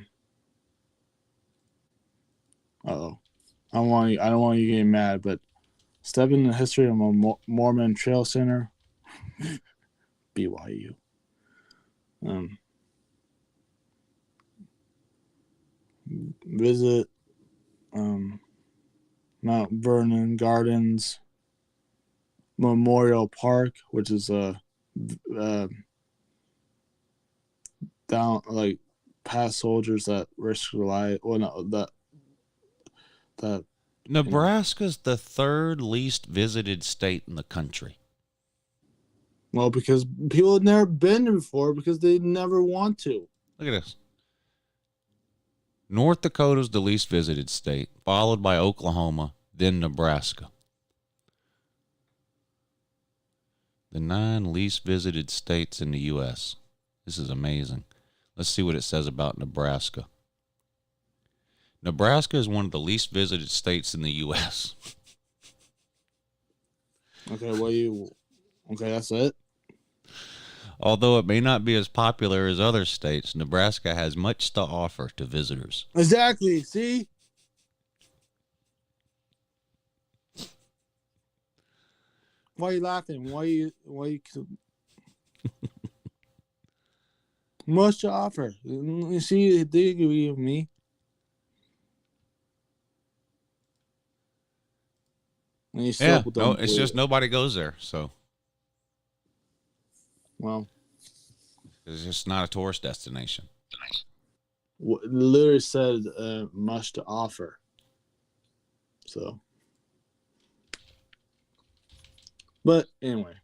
don't want you getting mad, but step in the history of a Mormon Trail Center. BYU. Visit Mount Vernon Gardens Memorial Park, which is down like past soldiers that risked their life. Well, no, that Nebraska's the third least visited state in the country. Well, because people have never been there before because they never want to. Look at this. North Dakota's the least visited state, followed by Oklahoma, then Nebraska. The 9 least visited states in the U.S. This is amazing. Let's see what it says about Nebraska. Nebraska is one of the least visited states in the U.S. Okay, okay, that's it? Although it may not be as popular as other states, Nebraska has much to offer to visitors. Exactly, see? Why are you laughing? Why you much to offer? You see, they agree with me. And you still don't it's just nobody goes there, so well, it's just not a tourist destination. literally said much to offer. So, but anyway,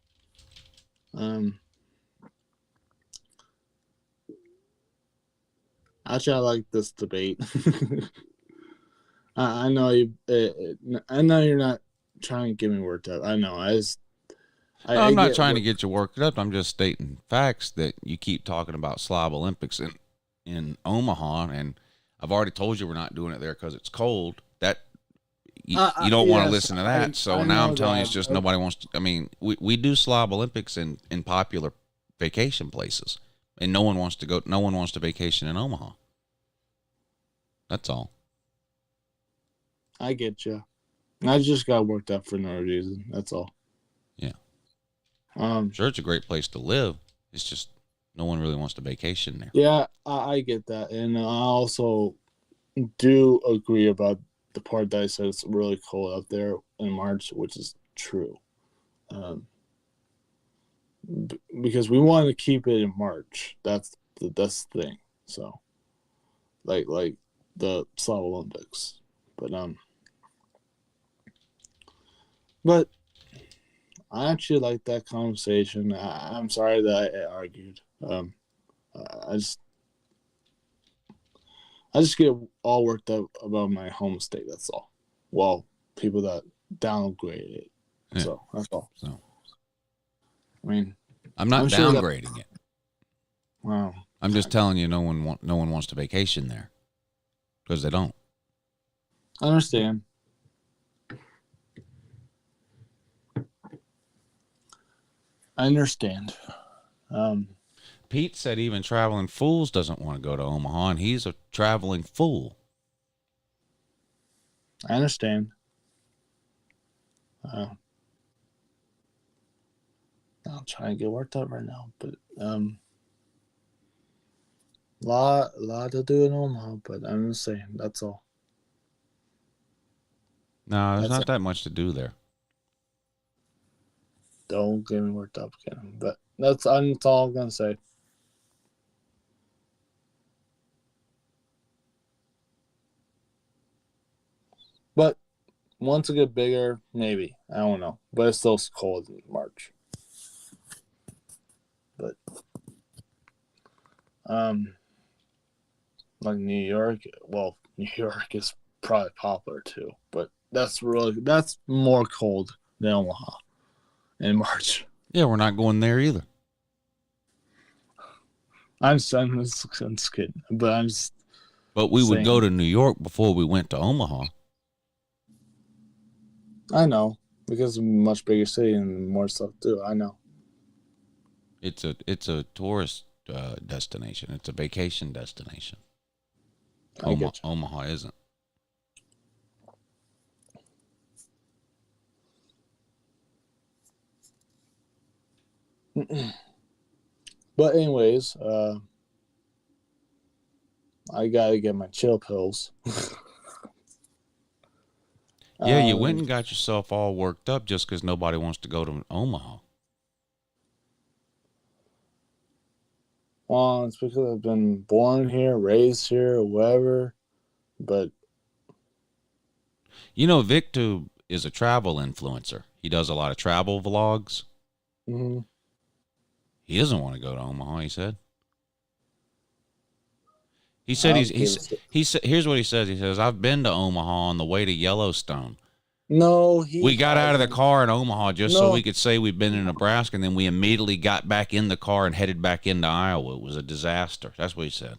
actually, I like this debate. I know you. I know you're not trying to get me worked up. I know. I'm not trying to get you worked up. I'm just stating facts that you keep talking about Slob Olympics in Omaha, and I've already told you we're not doing it there because it's cold. That you don't want to listen to that. So now I'm telling you, it's just nobody wants to. I mean, we do Slob Olympics in popular vacation places, and no one wants to go. No one wants to vacation in Omaha. That's all. I get you. I just got worked up for no reason. That's all. Yeah. Sure, it's a great place to live. It's just no one really wants to vacation there. Yeah, I get that, and I also do agree about the part that I said it's really cold out there in March, which is true. Because we want to keep it in March. That's the thing. So, like the Slav Olympics, but I actually like that conversation. I'm sorry that I argued. I just get all worked up about my home state. That's all. Well, people that downgrade it. Yeah. So that's all. So, I mean, I'm not downgrading it. Wow. I'm just telling you, no one wants to vacation there because they don't. I understand. Pete said even traveling fools doesn't want to go to Omaha, and he's a traveling fool. I understand. I'm trying to get worked up right now, but lot to do in Omaha, but I'm just saying, that's all. No, there's not that much to do there. Don't get me worked up again. But that's all I'm gonna say. But once it get bigger, maybe. I don't know. But it's still cold in March. But like New York, well, New York is probably popular too. But that's more cold than Omaha in March. Yeah, we're not going there either. I'm just kidding. But I'm just But we would go to New York before we went to Omaha. I know, because it's a much bigger city and more stuff to do. I know. It's a tourist destination. It's a vacation destination. Omaha isn't. But anyways, I gotta get my chill pills. Yeah, you went and got yourself all worked up just because nobody wants to go to Omaha. Well, it's because I've been born here, raised here, or whatever. But you know, VicTube is a travel influencer. He does a lot of travel vlogs. mm-hmm. He doesn't want to go to Omaha, he said. He said he said here's what he says. He says, I've been to Omaha on the way to Yellowstone. No, we got out of the car in Omaha just so we could say we've been in Nebraska, and then we immediately got back in the car and headed back into Iowa. It was a disaster. That's what he said.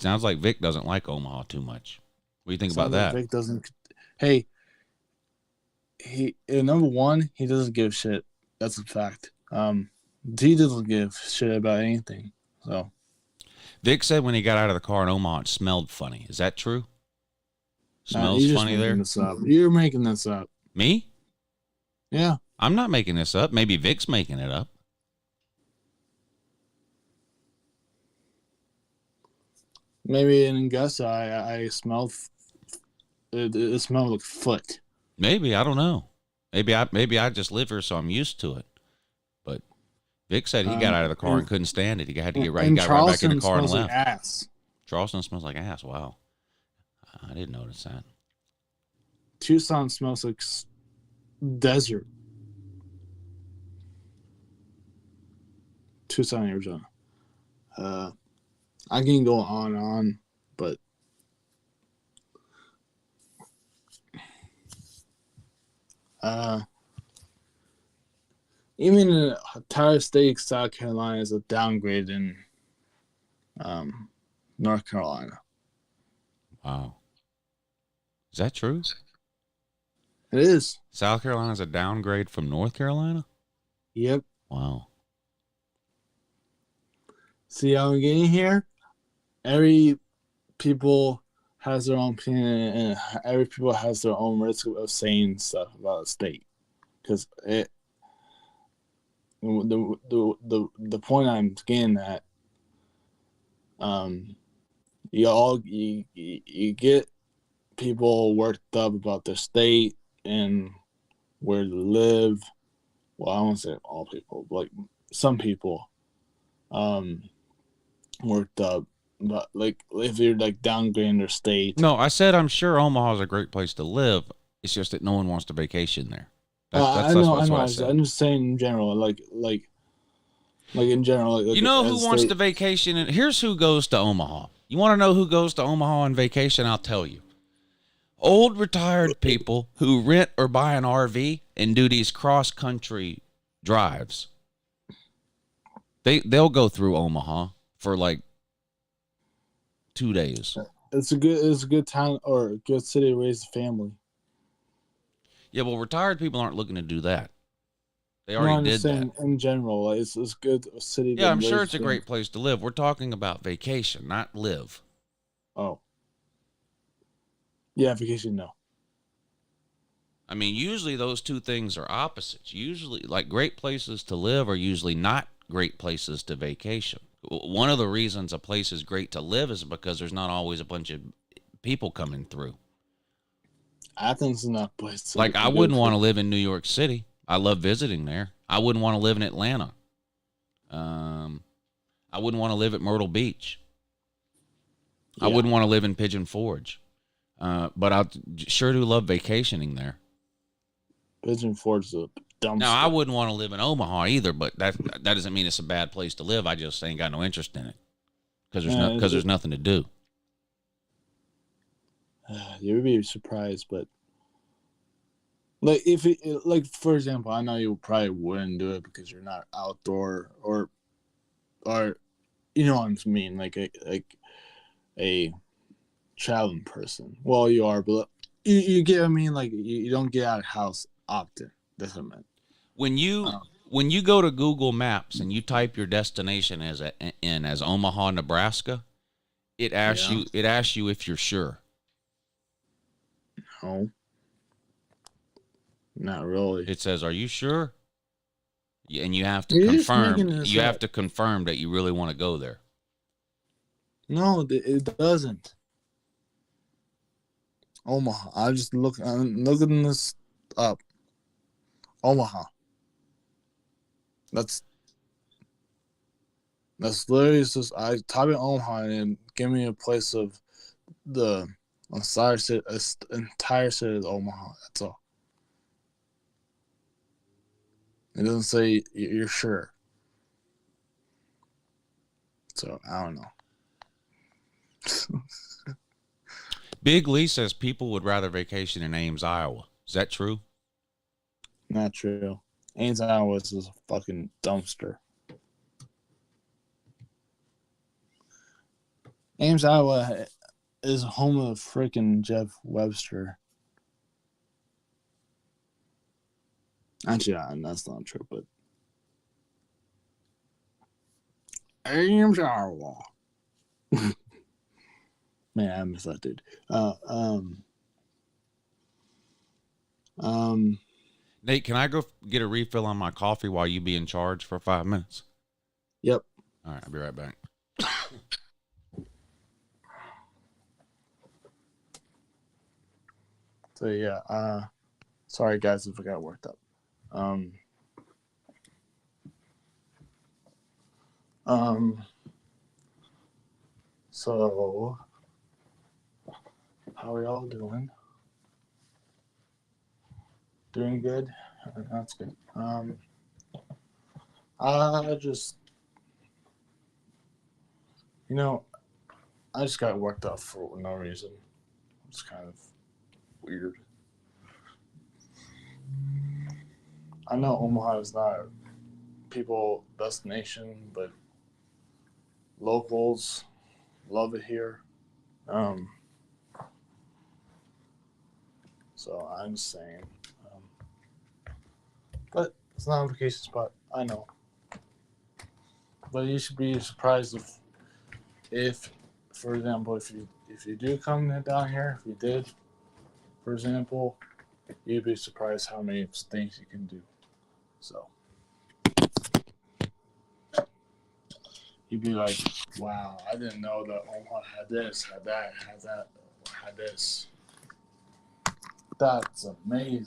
Sounds like Vic doesn't like Omaha too much. What do you think about Sounds like that? Vic doesn't. Hey, he number one, he doesn't give shit. That's a fact. He doesn't give shit about anything. So Vic said when he got out of the car in Omaha, it smelled funny. Is that true? Smells you're just funny making there? this up. You're making this up. Me? Yeah. I'm not making this up. Maybe Vic's making it up. Maybe in Augusta, I smelled. It smelled like foot. Maybe, I don't know. Maybe I just live here, so I'm used to it. But Vic said he got out of the car and couldn't stand it. He had to get right. He got right back in the car and left. Like ass. Charleston smells like ass. Wow, I didn't notice that. Tucson smells like desert. Tucson, Arizona. I can go on and on, but even in the entire state of South Carolina is a downgrade in North Carolina. Wow, is that true? It is. South Carolina's a downgrade from North Carolina? Yep. Wow. See how I'm getting here? Every people has their own opinion, and every people has their own risk of saying stuff about a state. Because the point I'm getting at, you get people worked up about their state and where to live. Well, I won't say all people, but like some people, worked up. But like if you're like downgrading their state. No, I said I'm sure Omaha's a great place to live. It's just that no one wants to vacation there. I know. I'm just saying in general, like in general. Like, you know who wants to vacation? And here's who goes to Omaha. You want to know who goes to Omaha on vacation? I'll tell you. Old retired people who rent or buy an RV and do these cross-country drives. They'll go through Omaha for like 2 days. It's a good town or a good city to raise a family. Yeah, well, retired people aren't looking to do that. They already did that. In general, like, it's good city. Yeah, I'm sure it's a great place to live. We're talking about vacation, not live. Oh. Yeah, vacation, no. I mean, usually those two things are opposites. Usually, like, great places to live are usually not great places to vacation. One of the reasons a place is great to live is because there's not always a bunch of people coming through. Athens is not a place. Like, I wouldn't want to live in New York City. I love visiting there. I wouldn't want to live in Atlanta. I wouldn't want to live at Myrtle Beach. Yeah. I wouldn't want to live in Pigeon Forge. But I sure do love vacationing there. Pigeon Forge is a dumb. Now, I wouldn't want to live in Omaha either, but that doesn't mean it's a bad place to live. I just ain't got no interest in it because there's nothing to do. You would be surprised, but like for example, I know you probably wouldn't do it because you're not outdoor or you know what I mean, like a traveling person. Well, you are, but you get what I mean. Like you don't get out of the house often. That's what I meant. When you go to Google Maps and you type your destination as Omaha, Nebraska, it asks you if you're sure. No, not really. It says, "Are you sure?" And you have to confirm. You have to confirm that you really want to go there. No, it doesn't. Omaha. I'm looking this up. Omaha. That's literally just I type in Omaha and give me a place of the entire city of Omaha. That's all. It doesn't say you're sure. So I don't know. Big Lee says people would rather vacation in Ames, Iowa. Is that true? Not true. Ames, Iowa is a fucking dumpster. Ames, Iowa is home of freaking Jeff Webster. Actually, that's not true, but Ames, Iowa. Man, I miss that dude. Nate, can I go get a refill on my coffee while you be in charge for 5 minutes? Yep. All right, I'll be right back. So yeah, sorry guys if I got worked up. So how are y'all doing? Doing good? That's good. I just, I just got worked up for no reason. It's kind of weird. I know Omaha is not a people destination, but locals love it here. So I'm just saying. But it's not a vacation spot. I know. But you should be surprised if for example, if you do come down here, if you did, for example, you'd be surprised how many things you can do. So you'd be like, wow, I didn't know that Omaha had this, had that, had this. That's amazing.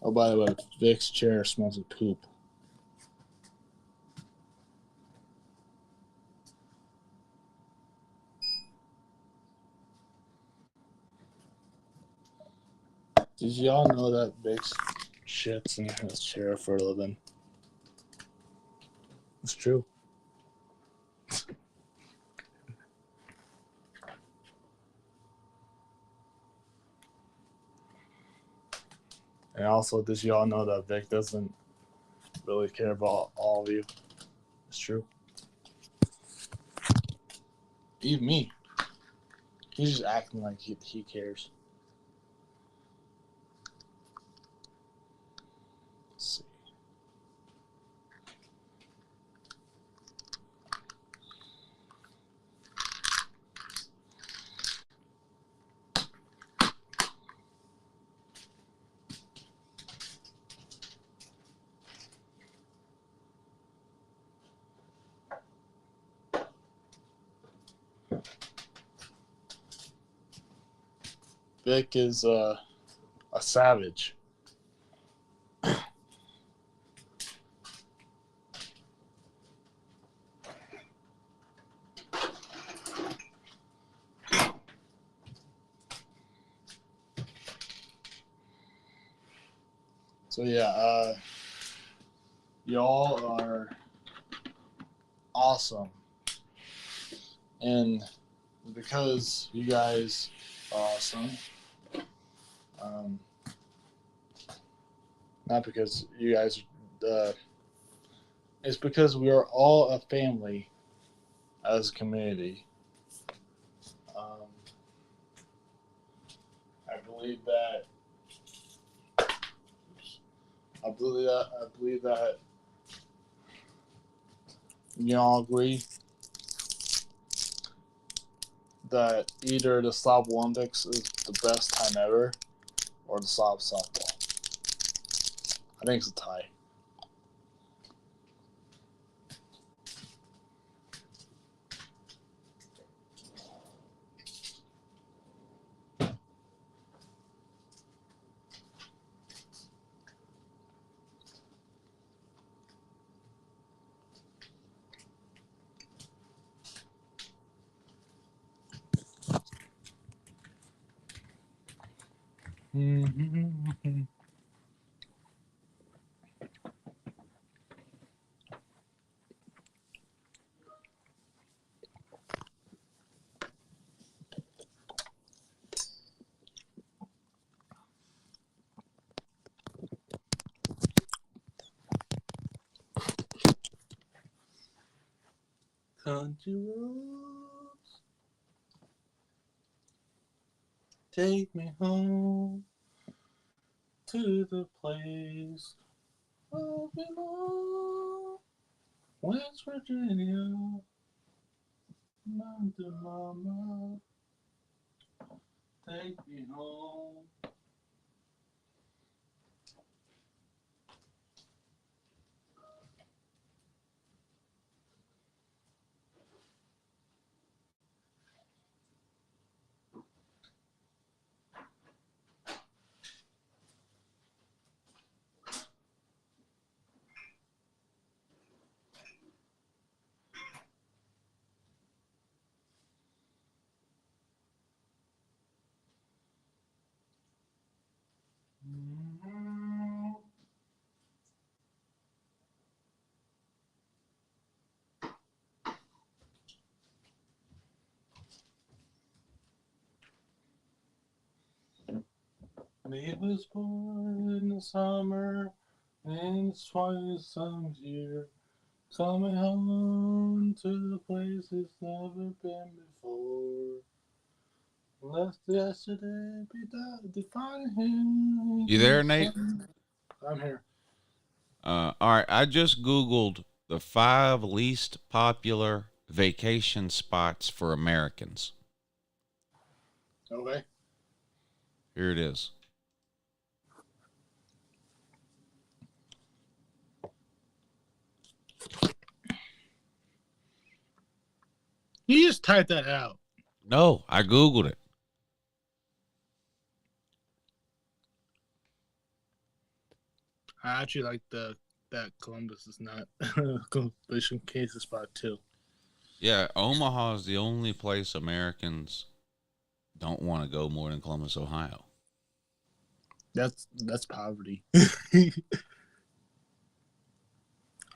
Oh, by the way, Vic's chair smells of poop. Did y'all know that Vic shits in his chair for a living? It's true. And also, did y'all know that Vic doesn't really care about all of you? It's true. Even me. He's just acting like he cares. Let's see. Vic is a savage. So yeah, y'all are awesome, and because you guys are awesome, not because you guys, it's because we are all a family as a community. I believe that. I believe that you all agree that either the Stop Olympics is the best time ever or the Stop softball. I think it's a tie. Country roads, take me home to the place I belong. West Virginia, Mountain Mama, take me home. Me was born in the summer, and it's twice some year. Coming home to the place it's never been before. Left yesterday, be define him. You there, Nate? I'm here. All right. I just Googled the 5 least popular vacation spots for Americans. Okay. Here it is. You just typed that out. No, I Googled it. I actually like that Columbus is not vacation case spot too. Yeah, Omaha is the only place Americans don't want to go more than Columbus, Ohio. That's poverty.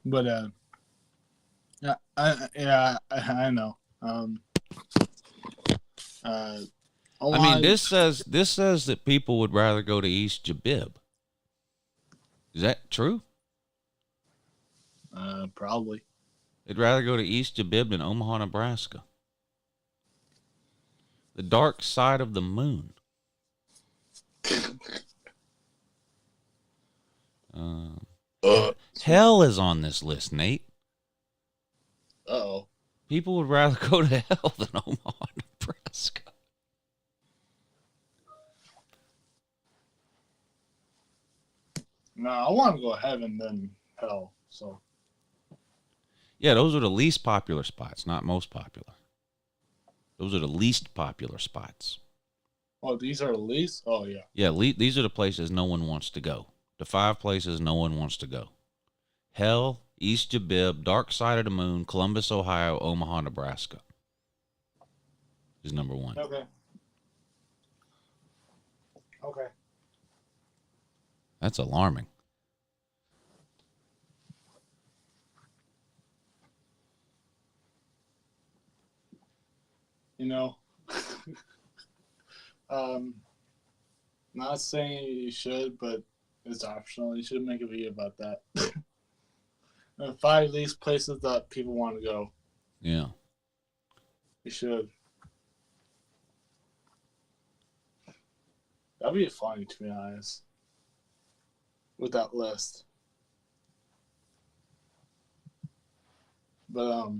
But I know. I mean, this says that people would rather go to East Jabib. Is that true? Probably. They'd rather go to East Jabib than Omaha, Nebraska. The dark side of the moon. Hell is on this list, Nate. Uh-oh. People would rather go to hell than Omaha, Nebraska. No, I want to go to heaven than hell. So. Yeah, those are the least popular spots, not most popular. Those are the least popular spots. Oh, these are the least? Oh, yeah. Yeah, these are the places no one wants to go. The 5 places no one wants to go. Hell, East Jabib, Dark Side of the Moon, Columbus, Ohio, Omaha, Nebraska is number 1. Okay. Okay. That's alarming. You know, not saying you should, but it's optional. You should make a video about that. 5 least places that people want to go. Yeah. You should. That'd be funny, to be honest, with that list. But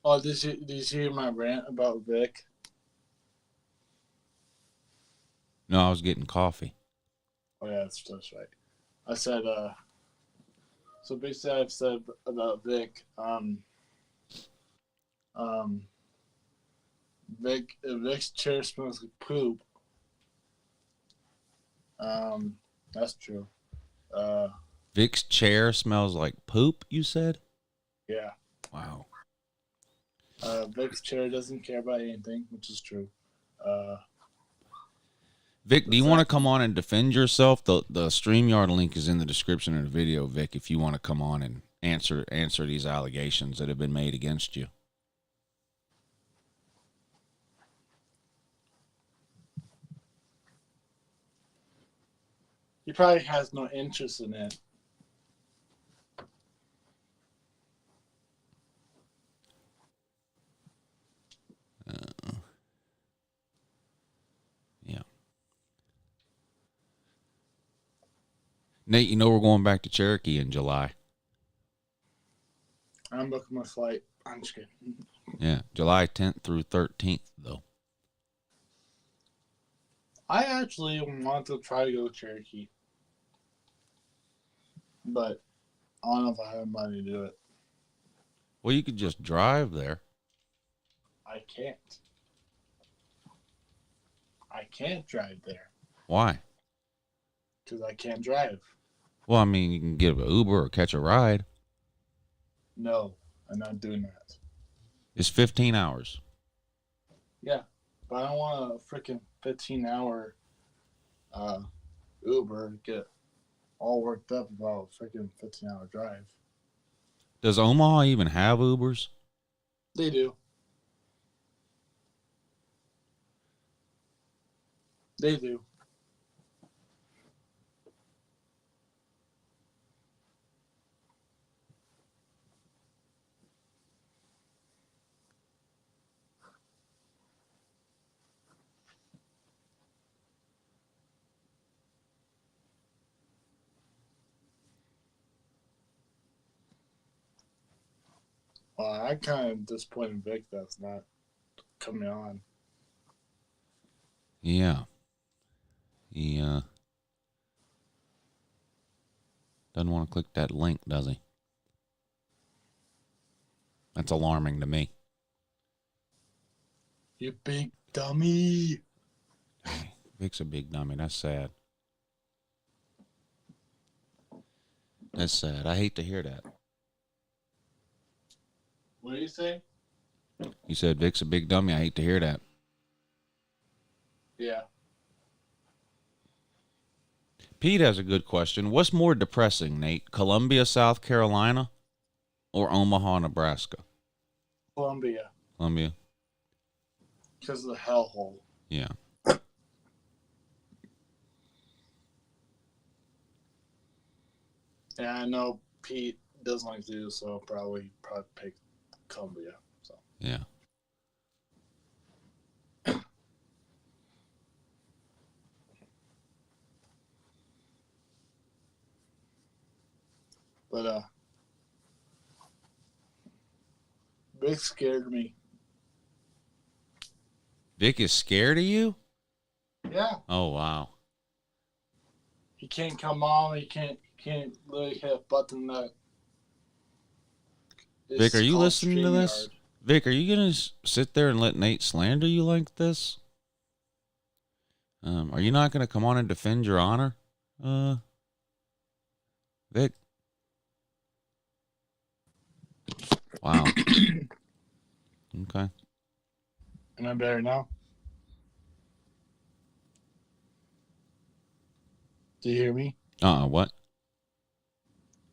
oh, did you hear my rant about Vic? No, I was getting coffee. Oh yeah, that's right. I said so basically I've said about Vic, Vic's chair smells like poop. That's true. Vic's chair smells like poop, you said? Yeah. Wow. Vic's chair doesn't care about anything, which is true. Vic, do you want to come on and defend yourself? The StreamYard link is in the description of the video, Vic, if you want to come on and answer these allegations that have been made against you. He probably has no interest in it. Nate, you know we're going back to Cherokee in July. I'm booking my flight. I'm just kidding. Yeah, July 10th through 13th, though. I actually want to try to go to Cherokee, but I don't know if I have money to do it. Well, you could just drive there. I can't. I can't drive there Why? because I can't drive. Well, I mean, you can get an Uber or catch a ride. No, I'm not doing that. It's 15 hours. Yeah, but I don't want a freaking 15-hour Uber get all worked up about a freaking 15-hour drive. Does Omaha even have Ubers? They do. They do. Well, I'm kind of disappointed in Vic that's not coming on. Yeah. He doesn't want to click that link, does he? That's alarming to me. You big dummy. Vic's a big dummy. That's sad. That's sad. I hate to hear that. What do you say? You said Vic's a big dummy. I hate to hear that. Yeah. Pete has a good question. What's more depressing, Nate? Columbia, South Carolina, or Omaha, Nebraska? Columbia. Columbia. Because of the hellhole. Yeah. Yeah, I know Pete doesn't like to do so. I'll probably pick Columbia. So Yeah. but Vic scared me. Vic is scared of you? Yeah. Oh, wow. He can't come on. He can't literally hit a button that. Vic, are you called listening to this? StreamYard. Vic, are you going to sit there and let Nate slander you like this? Are you not going to come on and defend your honor? Vic? Wow. Okay. Am I better now? Do you hear me? What?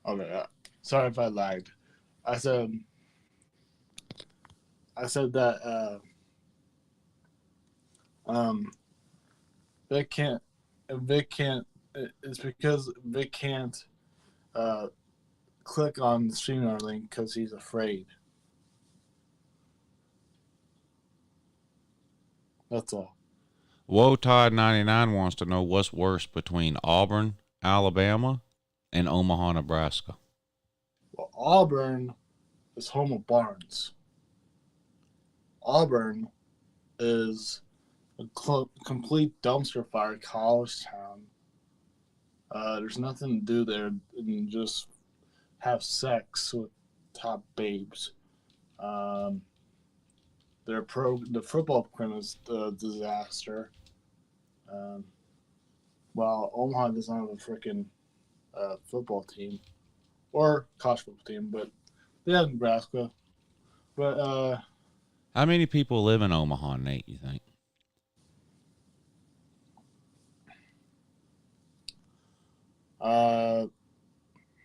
Okay. Sorry if I lagged. I said that Vic can't. It's because Vic can't click on the StreamYard link because he's afraid. That's all. Woe Todd 99 wants to know what's worse between Auburn, Alabama, and Omaha, Nebraska. Well, Auburn is home of Barnes. Auburn is a complete dumpster fire college town. There's nothing to do there and just have sex with top babes. The football program is a disaster. Well, Omaha doesn't have a freaking football team or college football team, but they have Nebraska. But How many people live in Omaha, Nate, you think?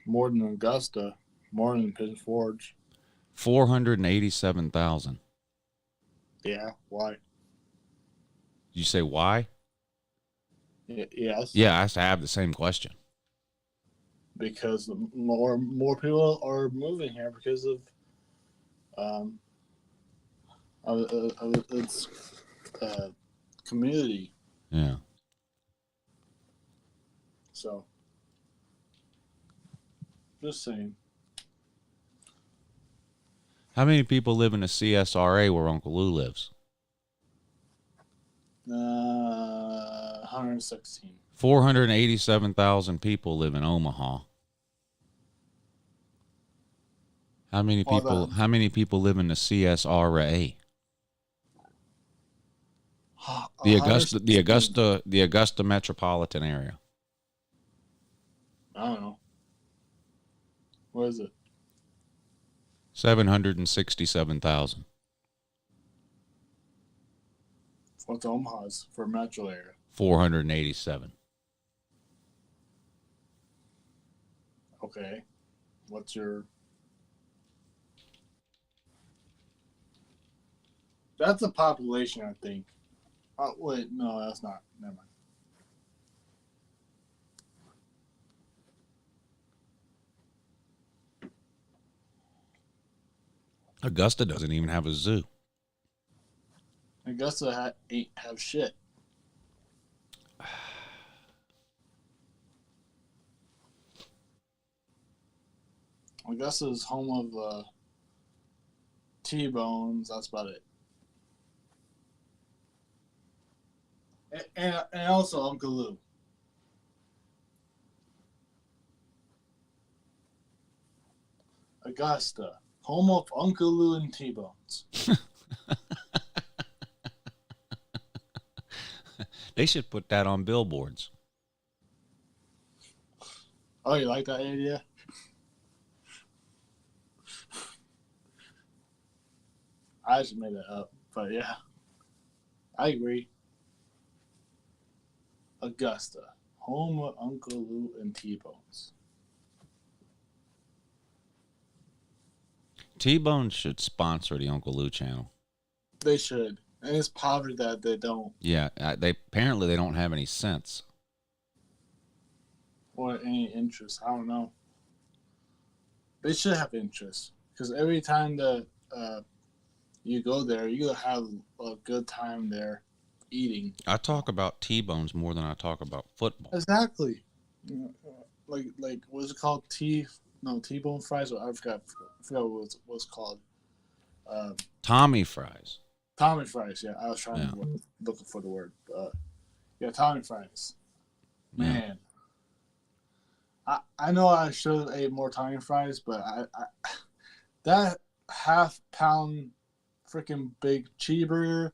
more than Augusta, more than Pigeon Forge. 487,000. Yeah, why? Did you say why? Yes. Yeah, I have the same question. Because more people are moving here because of its community. Yeah. So Just saying. How many people live in the CSRA where Uncle Lou lives? 116. 487,000 people live in Omaha. How many people? How many people live in the CSRA? The Augusta metropolitan area. I don't know. What is it? 767,000. What's Omaha's for metro area? 487. Okay. What's your... That's a population, I think. Oh, wait, no, that's not. Never mind. Augusta doesn't even have a zoo. Augusta ain't have shit. Augusta is home of T-Bones. That's about it. And also Uncle Lou. Augusta, home of Uncle Lou and T-Bones. They should put that on billboards. Oh, you like that idea? I just made it up, but yeah, I agree. Augusta, home of Uncle Lou and T-Bones. T-Bone should sponsor the Uncle Lou channel. They should, and it's poverty that they don't. Yeah, they apparently they don't have any sense. Or any interest. I don't know. They should have interest, because every time that you go there, you have a good time there eating. I talk about T-Bones more than I talk about football. Exactly. Like what's it called? T-bone fries. Or I forgot what it's called. Tommy fries. Tommy fries. Yeah, I was trying to looking for the word. Yeah, Tommy fries. Man, I know I should have ate more Tommy fries, but I that half-pound freaking big cheeseburger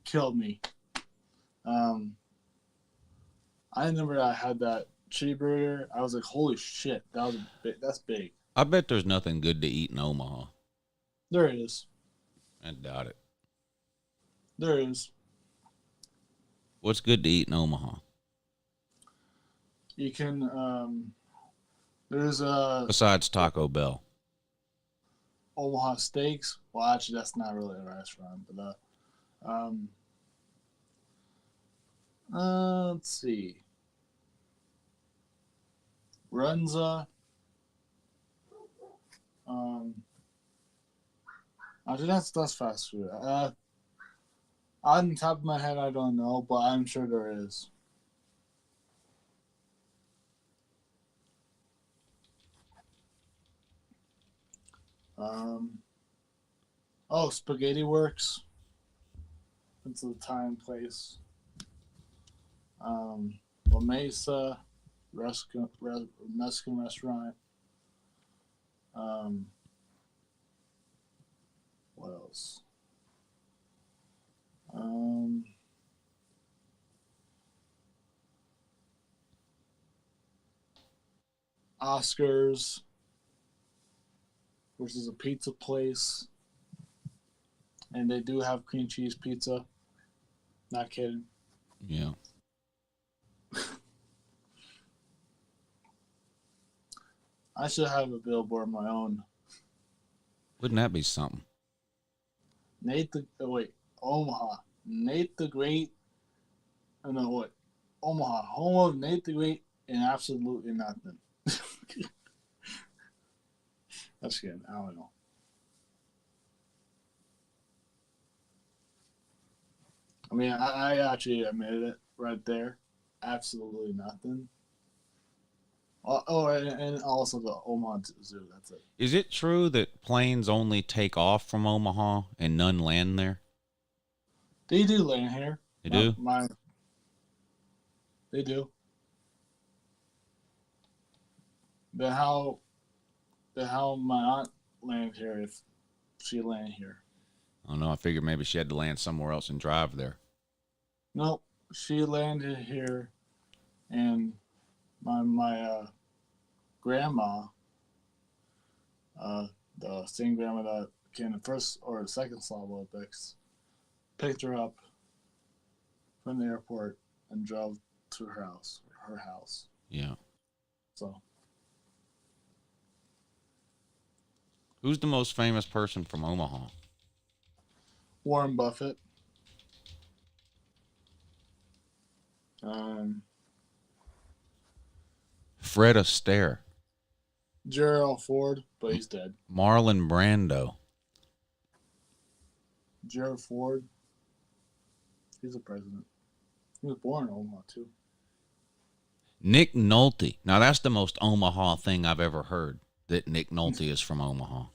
killed me. I remember I had that cheeseburger. I was like, "Holy shit, that's big." I bet there's nothing good to eat in Omaha. There it is. I doubt it. There it is. What's good to eat in Omaha? You can. There's Besides Taco Bell. Omaha Steaks. Well, actually, that's not really a restaurant, but let's see. Runza. Actually, that's fast food. On the top of my head, I don't know, but I'm sure there is. Spaghetti Works. It's the time place. La Mesa Mexican restaurant. What else? Oscars, which is a pizza place, and they do have cream cheese pizza. Not kidding. Yeah. I should have a billboard of my own. Wouldn't that be something? Omaha. Nate the Great. Omaha, home of Nate the Great and absolutely nothing. That's good. I don't know. I mean, I actually admitted it right there. Absolutely nothing. And also the Omaha Zoo. That's it. Is it true that planes only take off from Omaha and none land there? They do land here. They do? They do. But how my aunt land here if she land here? I don't know. I figured maybe she had to land somewhere else and drive there. Nope. She landed here, and my grandma, the same grandma that came the first or the second Slava Olympics, picked her up from the airport and drove to her house. Yeah. So, Who's the most famous person from Omaha? Warren Buffett. Fred Astaire. Gerald Ford, but he's dead. Marlon Brando. Gerald Ford. He's a president. He was born in Omaha, too. Nick Nolte. Now, that's the most Omaha thing I've ever heard, that Nick Nolte is from Omaha.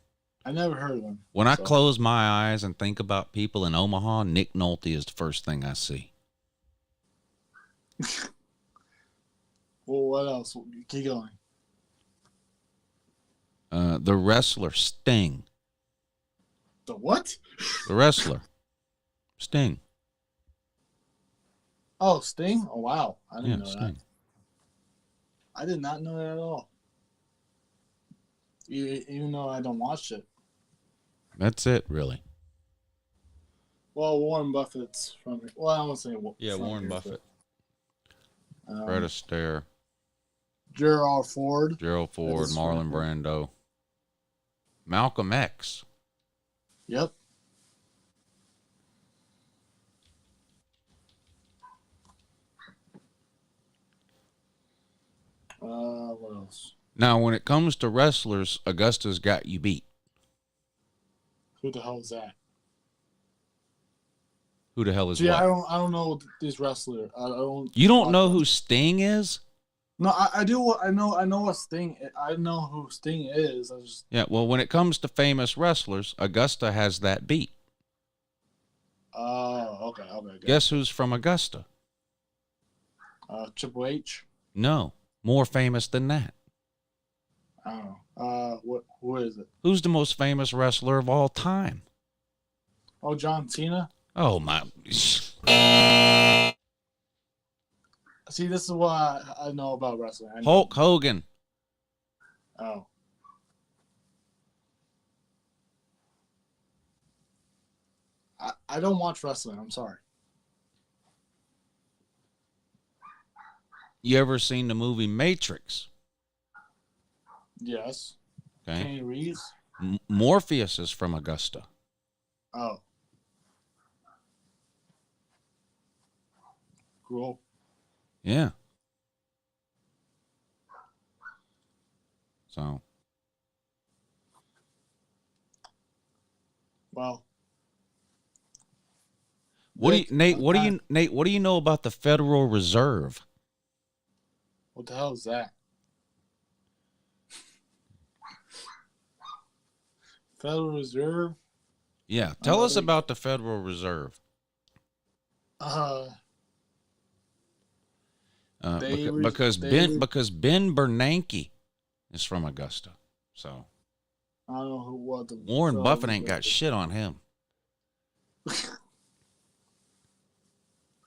I never heard of him. When I close my eyes and think about people in Omaha, Nick Nolte is the first thing I see. Well, what else? Keep going. The wrestler Sting. The what? The wrestler Sting. Oh, Sting? Oh, wow. I didn't know Sting. that. I did not know that at all. Even though I don't watch it. That's it, really. Well, Warren Buffett's from... Well, I won't say... Warren Buffett. Fred Astaire. Gerald Ford. Marlon Brando. Malcolm X. Yep. What else? Now, when it comes to wrestlers, Augusta's got you beat. Who the hell is that? Who the hell is See, what? I don't know these wrestlers. You don't know who Sting is? No, I do. I know what Sting. I know who Sting is. Yeah. Well, when it comes to famous wrestlers, Augusta has that beat. Oh, okay. Good. Guess who's from Augusta? Triple H. No, more famous than that. I don't know. Who is it? Who's the most famous wrestler of all time? Oh, John Cena. Oh my! See, this is what I know about wrestling. Hulk Hogan. Oh. I don't watch wrestling. I'm sorry. You ever seen the movie Matrix? Yes. Okay. Kenny Reeves. Morpheus is from Augusta. Oh. Cool. Yeah. So. Well. Nate? What do you know about the Federal Reserve? What the hell is that? Federal Reserve? Yeah. Tell us about the Federal Reserve. Because Ben Bernanke is from Augusta. So I don't know what the Warren Buffett ain't got shit on him.